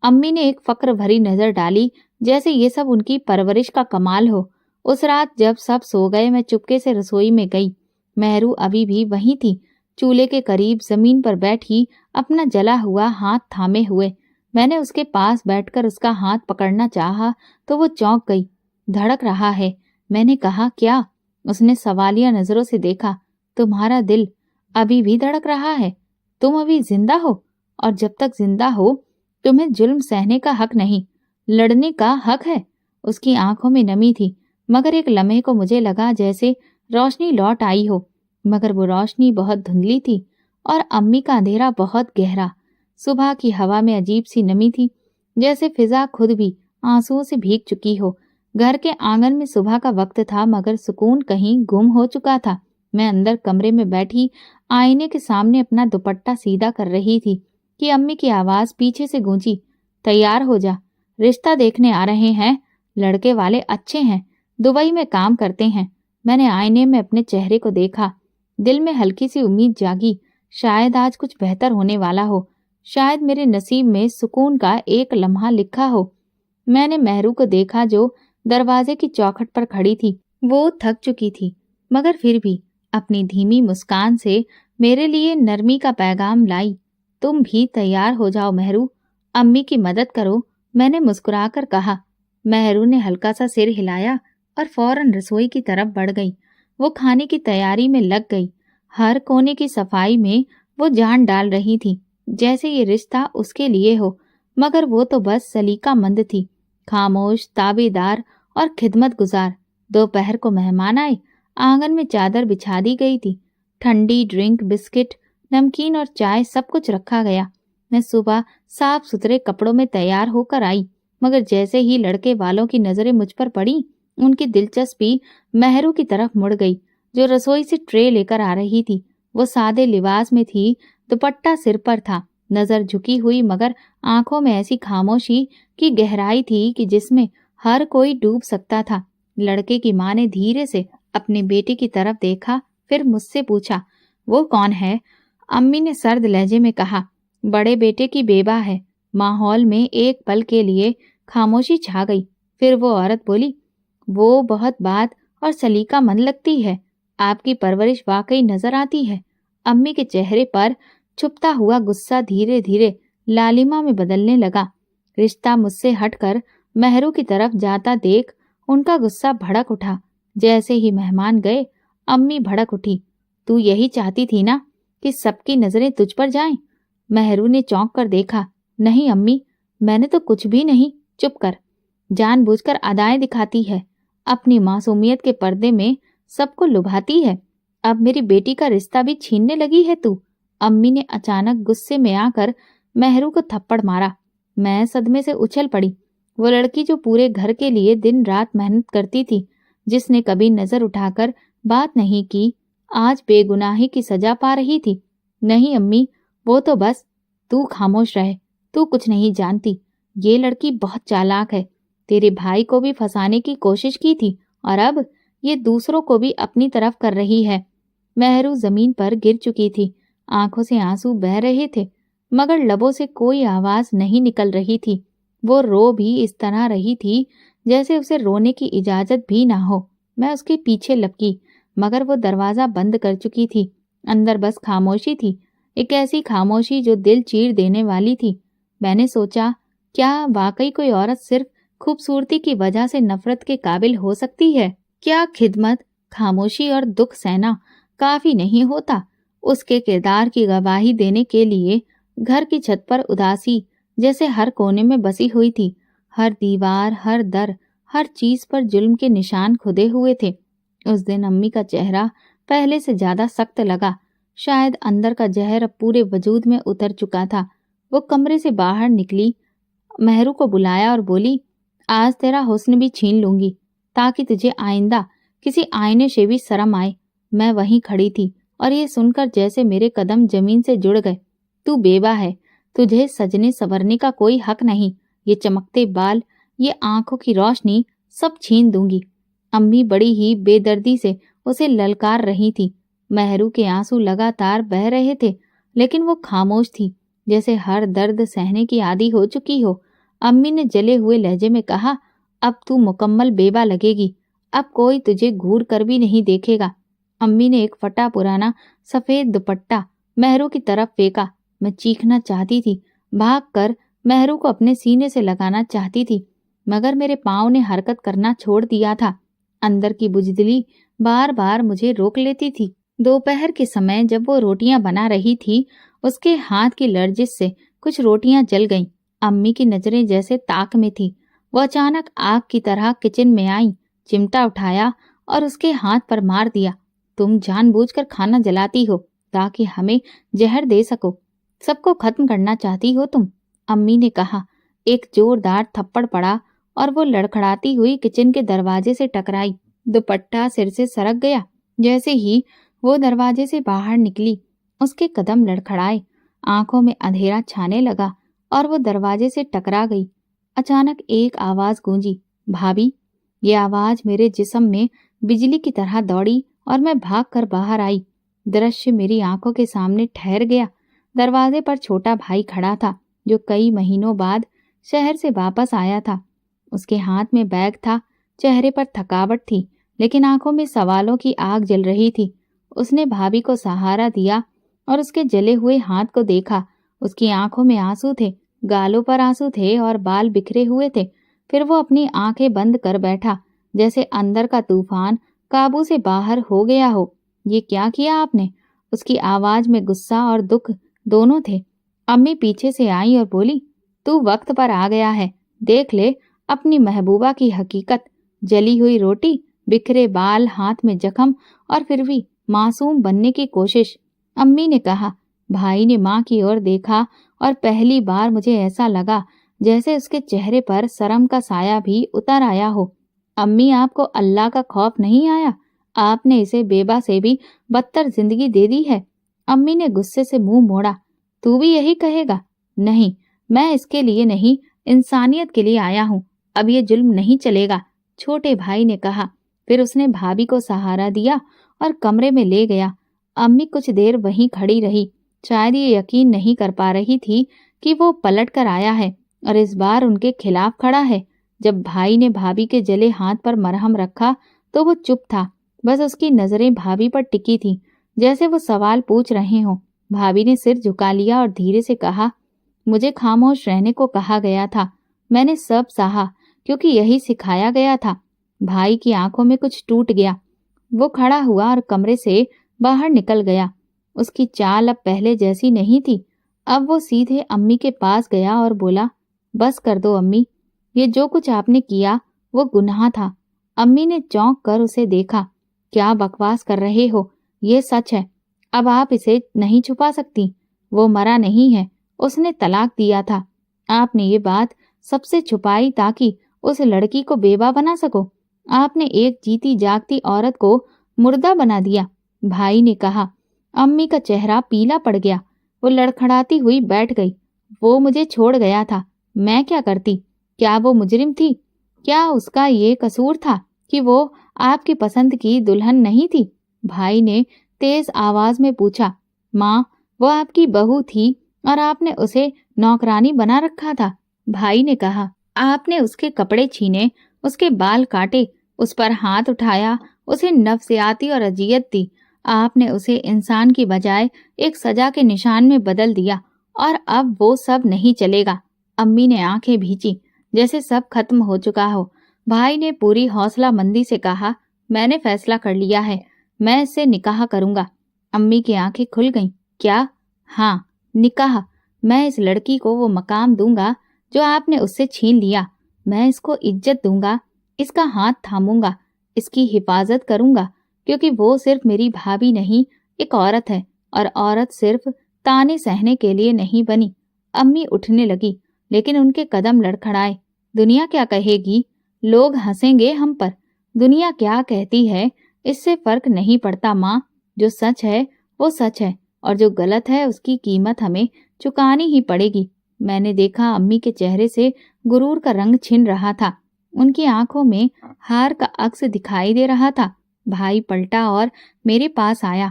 امی نے ایک فقر بھری نظر ڈالی، جیسے یہ سب ان کی پرورش کا کمال ہو۔ اس رات جب سب سو گئے، میں چپکے سے رسوئی میں گئی۔ مہرو ابھی بھی وہیں تھی، چولہے کے قریب زمین پر بیٹھی، اپنا جلا ہوا ہاتھ تھامے ہوئے۔ میں نے اس کے پاس بیٹھ کر اس کا ہاتھ پکڑنا چاہا تو وہ چونک گئی۔ دھڑک رہا ہے، میں نے کہا۔ کیا؟ اس نے سوالیہ نظروں سے دیکھا۔ تمہارا دل ابھی بھی دھڑک رہا ہے؟ تم ابھی زندہ ہو، اور جب تک زندہ ہو تمہیں ظلم سہنے کا حق نہیں، لڑنے کا حق ہے۔ اس کی آنکھوں میں نمی تھی، مگر ایک لمحے کو مجھے لگا جیسے روشنی لوٹ آئی ہو، مگر وہ روشنی بہت دھندلی تھی اور امی کا اندھیرا بہت گہرا۔ صبح کی ہوا میں عجیب سی نمی تھی، جیسے فضا خود بھی آنسوؤں سے بھیگ چکی ہو۔ گھر کے آنگن میں صبح کا وقت تھا، مگر سکون کہیں گم ہو چکا تھا۔ میں اندر کمرے میں بیٹھی آئینے کے سامنے اپنا دوپٹہ سیدھا کر رہی تھی کہ امی کی آواز پیچھے سے گونجی، تیار ہو جا، رشتہ دیکھنے آ رہے ہیں۔ لڑکے والے اچھے ہیں، دبئی میں کام کرتے ہیں۔ میں نے آئینے میں اپنے چہرے کو دیکھا، دل میں ہلکی سی امید جاگی، شاید آج کچھ بہتر ہونے والا ہو، شاید میرے نصیب میں سکون کا ایک لمحہ لکھا ہو۔ میں نے مہرو کو دیکھا جو دروازے کی چوکھٹ پر کھڑی تھی۔ وہ تھک چکی تھی، مگر پھر بھی اپنی دھیمی مسکان سے میرے لیے نرمی کا پیغام لائی۔ تم بھی تیار ہو جاؤ مہرو، امی کی مدد کرو، میں نے مسکرا کر کہا۔ مہرو نے ہلکا سا سر ہلایا اور فوراً رسوئی کی طرف بڑھ گئی۔ وہ کھانے کی تیاری میں لگ گئی، ہر کونے کی صفائی میں وہ جان ڈال رہی تھی، جیسے یہ رشتہ اس کے لیے ہو، مگر وہ تو بس سلیقہ مند تھی، خاموش، تابع دار اور خدمت گزار۔ دوپہر کو مہمان آئے، آنگن میں چادر بچھا دی گئی تھی، ٹھنڈی ڈرنک، بسکٹ، نمکین اور چائے سب کچھ رکھا گیا۔ میں صبح صاف ستھرے کپڑوں میں تیار ہو کر آئی، مگر جیسے ہی لڑکے والوں کی نظریں مجھ پر پڑیں، ان کی دلچسپی مہرو کی طرف مڑ گئی، جو رسوئی سے ٹرے لے کر آ رہی تھی۔ وہ سادے لباس میں تھی، دوپٹہ سر پر تھا، نظر جھکی ہوئی، مگر آنکھوں میں ایسی خاموشی کی گہرائی تھی کہ جس میں ہر کوئی ڈوب سکتا تھا۔ لڑکے کی ماں نے دھیرے سے اپنے بیٹے کی طرف دیکھا، پھر مجھ سے پوچھا، وہ کون ہے؟ امی نے سرد لہجے میں کہا، بڑے بیٹے کی بیوہ ہے۔ ماحول میں ایک پل کے لیے خاموشی چھا گئی، پھر وہ عورت بولی، وہ بہت بات اور سلیقہ مند لگتی ہے، آپ کی پرورش واقعی نظر آتی ہے۔ امی کے چہرے پر چھپتا ہوا غصہ دھیرے دھیرے لالما میں بدلنے لگا۔ رشتہ مجھ سے ہٹ کر مہرو کی طرف جاتا دیکھ ان کا غصہ بھڑک اٹھا۔ جیسے ہی مہمان گئے، امی بھڑک اٹھی، تو یہی چاہتی تھی نا کہ سب کی نظریں تجھ پر جائیں؟ مہرو نے چونک کر دیکھا۔ نہیں امی، میں نے تو کچھ بھی نہیں، چپ کر، جان بوجھ کر ادائیں دکھاتی ہے، اپنی معصومیت کے پردے میں سب کو لبھاتی ہے، اب میری بیٹی کا رشتہ بھی چھیننے لگی ہے تو۔ امی نے اچانک غصے میں آ کر مہرو کو تھپڑ مارا۔ میں صدمے سے اچھل پڑی۔ وہ لڑکی جو پورے گھر کے لیے دن رات محنت کرتی تھی، جس نے کبھی نظر اٹھا کر بات نہیں کی، آج بے گناہی کی سزا پا رہی تھی۔ نہیں امی، وہ تو بس، تو خاموش رہے، تو کچھ نہیں جانتی، یہ لڑکی بہت چالاک ہے، تیرے بھائی کو بھی پھنسانے کی کوشش کی تھی، اور اب یہ دوسروں کو بھی اپنی طرف کر رہی ہے۔ مہرو زمین پر گر چکی تھی، آنکھوں سے آنسو بہہ رہے تھے، مگر لبوں سے کوئی آواز نہیں نکل رہی تھی۔ وہ رو بھی اس طرح رہی تھی جیسے اسے رونے کی اجازت بھی نہ ہو۔ میں اس کے پیچھے لپکی، مگر وہ دروازہ بند کر چکی تھی۔ اندر بس خاموشی تھی، ایک ایسی خاموشی جو دل چیر دینے والی تھی۔ میں نے سوچا، کیا واقعی کوئی عورت صرف خوبصورتی کی وجہ سے نفرت کے قابل ہو سکتی ہے؟ کیا خدمت، خاموشی اور دکھ سہنا کافی نہیں ہوتا اس کے کردار کی گواہی دینے کے لیے؟ گھر کی چھت پر اداسی جیسے ہر کونے میں بسی ہوئی تھی، ہر دیوار، ہر در، ہر چیز پر ظلم کے نشان کھدے ہوئے تھے۔ उस दिन अम्मी का चेहरा पहले से ज्यादा सख्त लगा। शायद अंदर का जहर अब पूरे वजूद में उतर चुका था। वो कमरे से बाहर निकली, मेहरू को बुलाया और बोली, आज तेरा हुस्न भी छीन लूंगी ताकि तुझे आइंदा किसी आईने से भी शर्म आए। मैं वहीं खड़ी थी और ये सुनकर जैसे मेरे कदम जमीन से जुड़ गए। तू बेवा है, तुझे सजने संवरने का कोई हक नहीं। ये चमकते बाल, ये आंखों की रोशनी सब छीन दूंगी। अम्मी बड़ी ही बेदर्दी से उसे ललकार रही थी। मेहरू के आंसू लगातार बह रहे थे, लेकिन वो खामोश थी, जैसे हर दर्द सहने की आदी हो चुकी हो। अम्मी ने जले हुए लहजे में कहा, अब तू मुकम्मल बेवा लगेगी, अब कोई तुझे घूर कर भी नहीं देखेगा। अम्मी ने एक फटा पुराना सफेद दुपट्टा मेहरू की तरफ फेंका। मैं चीखना चाहती थी, भागकर मेहरू को अपने सीने से लगाना चाहती थी, मगर मेरे पाँव ने हरकत करना छोड़ दिया था। अंदर की बुजदिली बार बार मुझे रोक लेती थी। दोपहर के समय जब वो रोटियां बना रही थी, उसके हाथ की लर्जिश से कुछ रोटियां जल गईं। अम्मी की नजरें जैसे ताक में थी। वो अचानक आग की तरह किचन में आई, चिमटा उठाया और उसके हाथ पर मार दिया। तुम जानबूझकर खाना जलाती हो ताकि हमें जहर दे सको, सबको खत्म करना चाहती हो तुम, अम्मी ने कहा। एक जोरदार थप्पड़ पड़ा और वो लड़खड़ाती हुई किचन के दरवाजे से टकराई। दुपट्टा सिर से सरक गया। जैसे ही वो दरवाजे से बाहर निकली, उसके कदम लड़खड़ाए, आंखों में अंधेरा छाने लगा और वो दरवाजे से टकरा गई। अचानक एक आवाज गूंजी, भाभी। ये आवाज मेरे जिस्म में बिजली की तरह दौड़ी और मैं भागकर बाहर आई। दृश्य मेरी आंखों के सामने ठहर गया। दरवाजे पर छोटा भाई खड़ा था, जो कई महीनों बाद शहर से वापस आया था। उसके हाथ में बैग था, चेहरे पर थकावट थी, लेकिन आंखों में सवालों की आग जल रही थी। उसने भाभी को सहारा दिया और उसके जले हुए हाथ को देखा। उसकी आंखों में आंसू थे, गालों पर आंसू थे और बाल बिखरे हुए थे। फिर वो अपनी आंखें बंद कर बैठा, जैसे अंदर का तूफान काबू से बाहर हो गया हो। ये क्या किया आपने? उसकी आवाज में गुस्सा और दुख दोनों थे। अम्मी पीछे से आई और बोली, तू वक्त पर आ गया है। देख ले अपनी महबूबा की हकीकत। जली हुई रोटी, बिखरे बाल, हाथ में जख्म और फिर भी मासूम बनने की कोशिश। अम्मी ने कहा। भाई ने माँ की ओर देखा और पहली बार मुझे ऐसा लगा जैसे उसके चेहरे पर शर्म का साया भी उतर आया हो। अम्मी, आपको अल्लाह का खौफ नहीं आया? आपने इसे बेबा से भी बदतर जिंदगी दे दी है। अम्मी ने गुस्से से मुंह मोड़ा। तू भी यही कहेगा? नहीं, मैं इसके लिए नहीं, इंसानियत के लिए आया हूँ। अब ये जुल्म नहीं चलेगा, छोटे भाई ने कहा। फिर उसने भाभी को सहारा दिया और कमरे में ले गया। अम्मी कुछ देर वहीं खड़ी रही। शायद ये यकीन नहीं कर पा रही थी कि वो पलट कर आया है और इस बार उनके खिलाफ खड़ा है। जब भाई ने भाभी के जले हाथ पर मरहम रखा तो वो चुप था। बस उसकी नजरें भाभी पर टिकी थी, जैसे वो सवाल पूछ रहे हों। भाभी ने सिर झुका लिया और धीरे से कहा, मुझे खामोश रहने को कहा गया था। मैंने सब सहा क्योंकि यही सिखाया गया था। भाई की आंखों में कुछ टूट गया। वो खड़ा हुआ और कमरे से बाहर निकल गया। उसकी चाल अब पहले जैसी नहीं थी। अब वो सीधे अम्मी के पास गया और बोला, बस कर दो अम्मी, ये जो कुछ आपने किया वो गुनाह था। अम्मी ने चौंक कर उसे देखा। क्या बकवास कर रहे हो? ये सच है। अब आप इसे नहीं छुपा सकती। वो मरा नहीं है, उसने तलाक दिया था। आपने ये बात सबसे छुपाई ताकि उस लड़की को बेवा बना सको। आपने एक जीती जागती औरत को मुर्दा बना दिया, भाई ने कहा। अम्मी का चेहरा पीला पड़ गया। वो लड़खड़ाती हुई बैठ गई। वो मुझे छोड़ गया था, मैं क्या करती? क्या वो मुजरिम थी? क्या उसका ये कसूर था कि वो आपकी पसंद की दुल्हन नहीं थी? भाई ने तेज आवाज में पूछा। माँ, वो आपकी बहू थी और आपने उसे नौकरानी बना रखा था, भाई ने कहा। आपने उसके कपड़े छीने, उसके बाल काटे, उस पर हाथ उठाया, उसे नफसियाती और अजियत दी। आपने उसे इंसान की बजाय एक सजा के निशान में बदल दिया और अब वो सब नहीं चलेगा। अम्मी ने आंखें भींची, जैसे सब खत्म हो चुका हो। भाई ने पूरी हौसला मंदी से कहा, मैंने फैसला कर लिया है, मैं इससे निकाह करूंगा। अम्मी की आंखें खुल गईं। क्या? हाँ, निकाह। मैं इस लड़की को वो मकाम दूंगा जो आपने उससे छीन लिया। मैं इसको इज्जत दूंगा, इसका हाथ थामूंगा। اس کی حفاظت کروں گا، کیونکہ وہ صرف میری بھابھی نہیں، ایک عورت ہے، اور عورت صرف تانے سہنے کے لیے نہیں بنی۔ امی اٹھنے لگی، لیکن ان کے قدم لڑکھڑائے۔ دنیا کیا کہے گی؟ لوگ ہنسیں گے ہم پر۔ دنیا کیا کہتی ہے اس سے فرق نہیں پڑتا ماں، جو سچ ہے وہ سچ ہے، اور جو غلط ہے اس کی قیمت ہمیں چکانی ہی پڑے گی۔ میں نے دیکھا امی کے چہرے سے غرور کا رنگ چھن رہا تھا، ان کی آنکھوں میں ہار کا عکس دکھائی دے رہا تھا۔ بھائی پلٹا اور میرے پاس آیا۔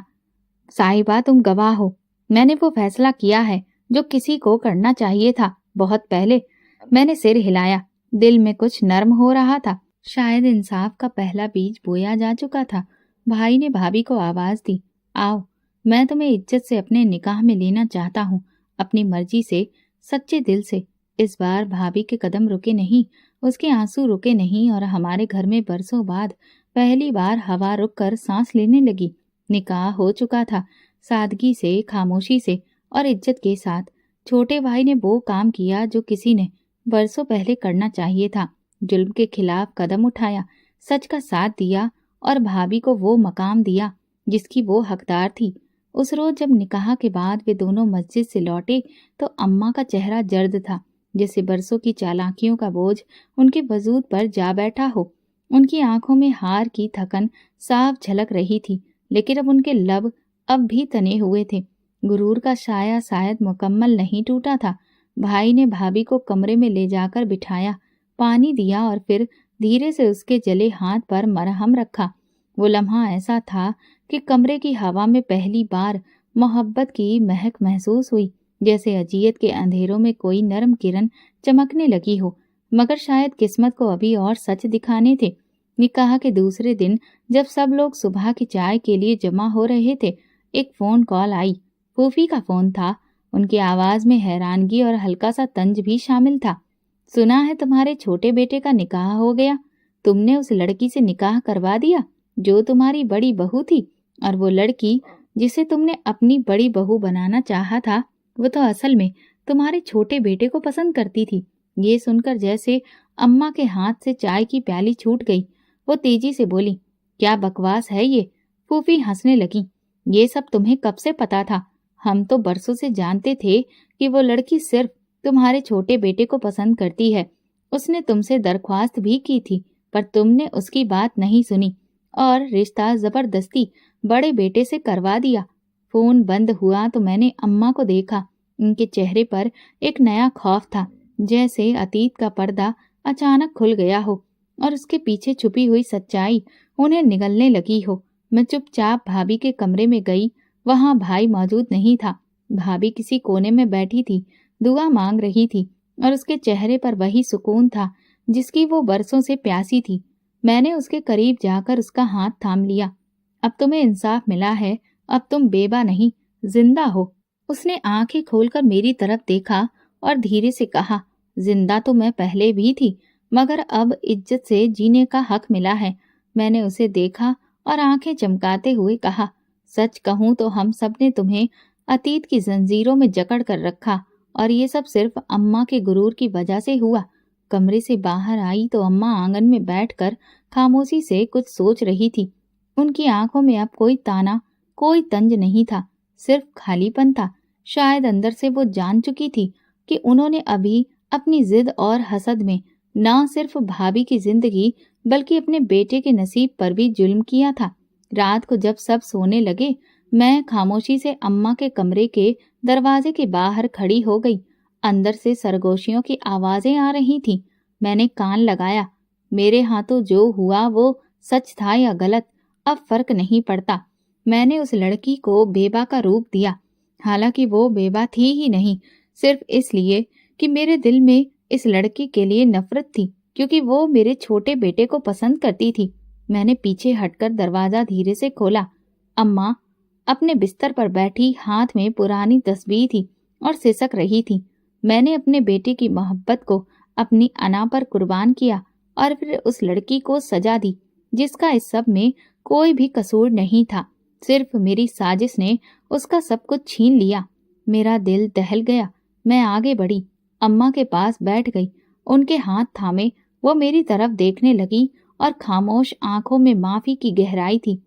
صاحبہ تم گواہ ہو، میں نے وہ فیصلہ کیا ہے جو کسی کو کرنا چاہیے تھا بہت پہلے۔ میں نے سر ہلایا، دل میں کچھ نرم ہو رہا تھا، شاید انصاف کا پہلا بیج بویا جا چکا تھا۔ بھائی نے بھابھی کو آواز دی، آؤ، میں تمہیں عزت سے اپنے نکاح میں لینا چاہتا ہوں، اپنی مرضی سے، سچے دل سے۔ اس بار بھابھی کے قدم رکے نہیں، اس کے آنسو رکے نہیں، اور ہمارے گھر میں برسوں بعد پہلی بار ہوا رک کر سانس لینے لگی۔ نکاح ہو چکا تھا، سادگی سے، خاموشی سے اور عزت کے ساتھ۔ چھوٹے بھائی نے وہ کام کیا جو کسی نے برسوں پہلے کرنا چاہیے تھا، ظلم کے خلاف قدم اٹھایا، سچ کا ساتھ دیا، اور بھابھی کو وہ مقام دیا جس کی وہ حقدار تھی۔ اس روز جب نکاح کے بعد وہ دونوں مسجد سے لوٹے تو اماں کا چہرہ جرد تھا، جیسے برسوں کی چالاکیوں کا بوجھ ان کے وجود پر جا بیٹھا ہو۔ ان کی آنکھوں میں ہار کی تھکن صاف جھلک رہی تھی، لیکن اب ان کے لب اب بھی تنے ہوئے تھے۔ غرور کا سایہ شاید مکمل نہیں ٹوٹا تھا۔ بھائی نے بھابھی کو کمرے میں لے جا کر بٹھایا، پانی دیا، اور پھر دھیرے سے اس کے جلے ہاتھ پر مرہم رکھا۔ وہ لمحہ ایسا تھا کہ کمرے کی ہوا میں پہلی بار محبت کی مہک محسوس ہوئی، جیسے اذیت کے اندھیروں میں کوئی نرم کرن چمکنے لگی ہو۔ مگر شاید قسمت کو ابھی اور سچ دکھانے تھے۔ نکاح کے دوسرے دن جب سب لوگ صبح کی چائے کے لیے جمع ہو رہے تھے، ایک فون کال آئی۔ پھوپھی کا فون تھا۔ ان کی آواز میں حیرانگی اور ہلکا سا طنز بھی شامل تھا۔ سنا ہے تمہارے چھوٹے بیٹے کا نکاح ہو گیا؟ تم نے اس لڑکی سے نکاح کروا دیا جو تمہاری بڑی بہو تھی، اور وہ لڑکی جسے تم نے اپنی بڑی بہو بنانا چاہا تھا، وہ تو اصل میں تمہارے چھوٹے بیٹے کو پسند کرتی تھی۔ یہ سن کر جیسے اماں کے ہاتھ سے چائے کی پیالی چھوٹ گئی، وہ تیزی سے بولی، کیا بکواس ہے یہ؟ پھوپھی ہنسنے لگیں، یہ سب تمہیں کب سے پتا تھا؟ ہم تو برسوں سے جانتے تھے کہ وہ لڑکی صرف تمہارے چھوٹے بیٹے کو پسند کرتی ہے۔ اس نے تم سے درخواست بھی کی تھی، پر تم نے اس کی بات نہیں سنی اور رشتہ زبردستی بڑے بیٹے سے کروا دیا۔ فون بند ہوا تو میں نے اماں کو دیکھا۔ ان کے چہرے پر ایک نیا خوف تھا، جیسے اتیت کا پردہ اچانک کھل گیا ہو اور اس کے پیچھے چھپی ہوئی سچائی انہیں نگلنے لگی ہو۔ میں چپ چاپ بھابھی کے کمرے میں گئی۔ وہاں بھائی موجود نہیں تھا۔ بھابھی کسی کونے میں بیٹھی تھی، دعا مانگ رہی تھی، اور اس کے چہرے پر وہی سکون تھا جس کی وہ برسوں سے پیاسی تھی۔ میں نے اس کے قریب جا کر اس کا ہاتھ تھام لیا۔ اب تمہیں انصاف ملا ہے، اب تم بیوہ نہیں، زندہ ہو۔ اس نے آنکھیں کھول کر میری طرف دیکھا اور دھیرے سے کہا، زندہ تو میں پہلے بھی تھی، مگر اب عزت سے جینے کا حق ملا ہے۔ میں نے اسے دیکھا اور آنکھیں چمکاتے ہوئے کہا، سچ کہوں تو ہم سب نے تمہیں اتیت کی زنجیروں میں جکڑ کر رکھا، اور یہ سب صرف اماں کے غرور کی وجہ سے ہوا۔ کمرے سے باہر آئی تو اماں آنگن میں بیٹھ کر خاموشی سے کچھ سوچ رہی تھی۔ ان کی آنکھوں میں اب کوئی تانا، کوئی طنز نہیں تھا، صرف خالی پن تھا۔ شاید اندر سے وہ جان چکی تھی کہ انہوں نے ابھی اپنی ضد اور حسد میں نہ صرف بھابھی کی زندگی بلکہ اپنے بیٹے کے نصیب پر بھی ظلم کیا تھا۔ رات کو جب سب سونے لگے، میں خاموشی سے اماں کے کمرے کے دروازے کے باہر کھڑی ہو گئی۔ اندر سے سرگوشیوں کی آوازیں آ رہی تھیں۔ میں نے کان لگایا۔ میرے ہاتھوں جو ہوا وہ سچ تھا یا غلط، اب فرق نہیں پڑتا۔ میں نے اس لڑکی کو بیوہ کا روپ دیا، حالانکہ وہ بیوہ تھی ہی نہیں، صرف اس لیے کہ میرے دل میں اس لڑکی کے لیے نفرت تھی، کیونکہ وہ میرے چھوٹے بیٹے کو پسند کرتی تھی۔ میں نے پیچھے ہٹ کر دروازہ دھیرے سے کھولا۔ اماں اپنے بستر پر بیٹھی، ہاتھ میں پرانی تسبیح تھی اور سسک رہی تھی۔ میں نے اپنے بیٹے کی محبت کو اپنی انا پر قربان کیا اور پھر اس لڑکی کو سزا دی جس کا اس سب میں کوئی بھی قصور نہیں تھا۔ صرف میری سازش نے اس کا سب کچھ چھین لیا۔ میرا دل دہل گیا۔ میں آگے بڑھی، اماں کے پاس بیٹھ گئی، ان کے ہاتھ تھامے وہ میری طرف دیکھنے لگی और खामोश आंखों में माफी की गहराई थी।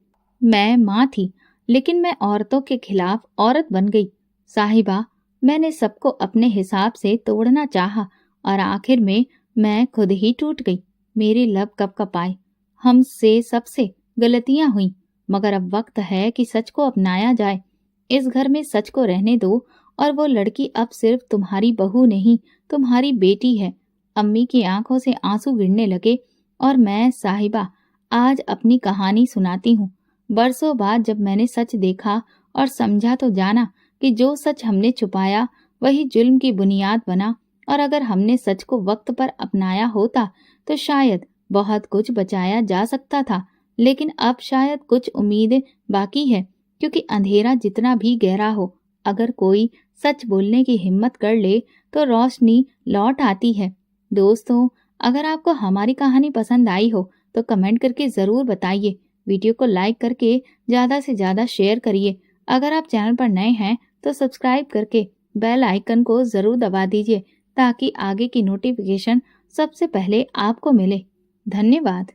मैं माँ थी, लेकिन मैं औरतों के खिलाफ औरत बन गई। साहिबा, मैंने सबको अपने हिसाब से तोड़ना चाहा और आखिर में मैं खुद ही टूट गई। मेरे लब कपकपाए। हमसे सबसे गलतियां हुई, मगर अब वक्त है कि सच को अपनाया जाए। इस घर में सच को रहने दो, और वो लड़की अब सिर्फ तुम्हारी बहू नहीं, तुम्हारी बेटी है। अम्मी की आंखों से आंसू गिरने लगे और मैं, साहिबा, आज अपनी कहानी सुनाती हूँ। बरसों बाद जब मैंने सच देखा और समझा तो जाना कि जो सच हमने छुपाया वही जुल्म की बुनियाद बना, और अगर हमने सच को वक्त पर अपनाया होता तो शायद बहुत कुछ बचाया जा सकता था। लेकिन अब शायद कुछ उम्मीदें बाकी है, क्योंकि अंधेरा जितना भी गहरा हो, अगर कोई सच बोलने की हिम्मत कर ले तो रोशनी लौट आती है। दोस्तों, अगर आपको हमारी कहानी पसंद आई हो तो कमेंट करके ज़रूर बताइए। वीडियो को लाइक करके ज़्यादा से ज़्यादा शेयर करिए। अगर आप चैनल पर नए हैं तो सब्सक्राइब करके बेल आइकन को ज़रूर दबा दीजिए, ताकि आगे की नोटिफिकेशन सबसे पहले आपको मिले। धन्यवाद।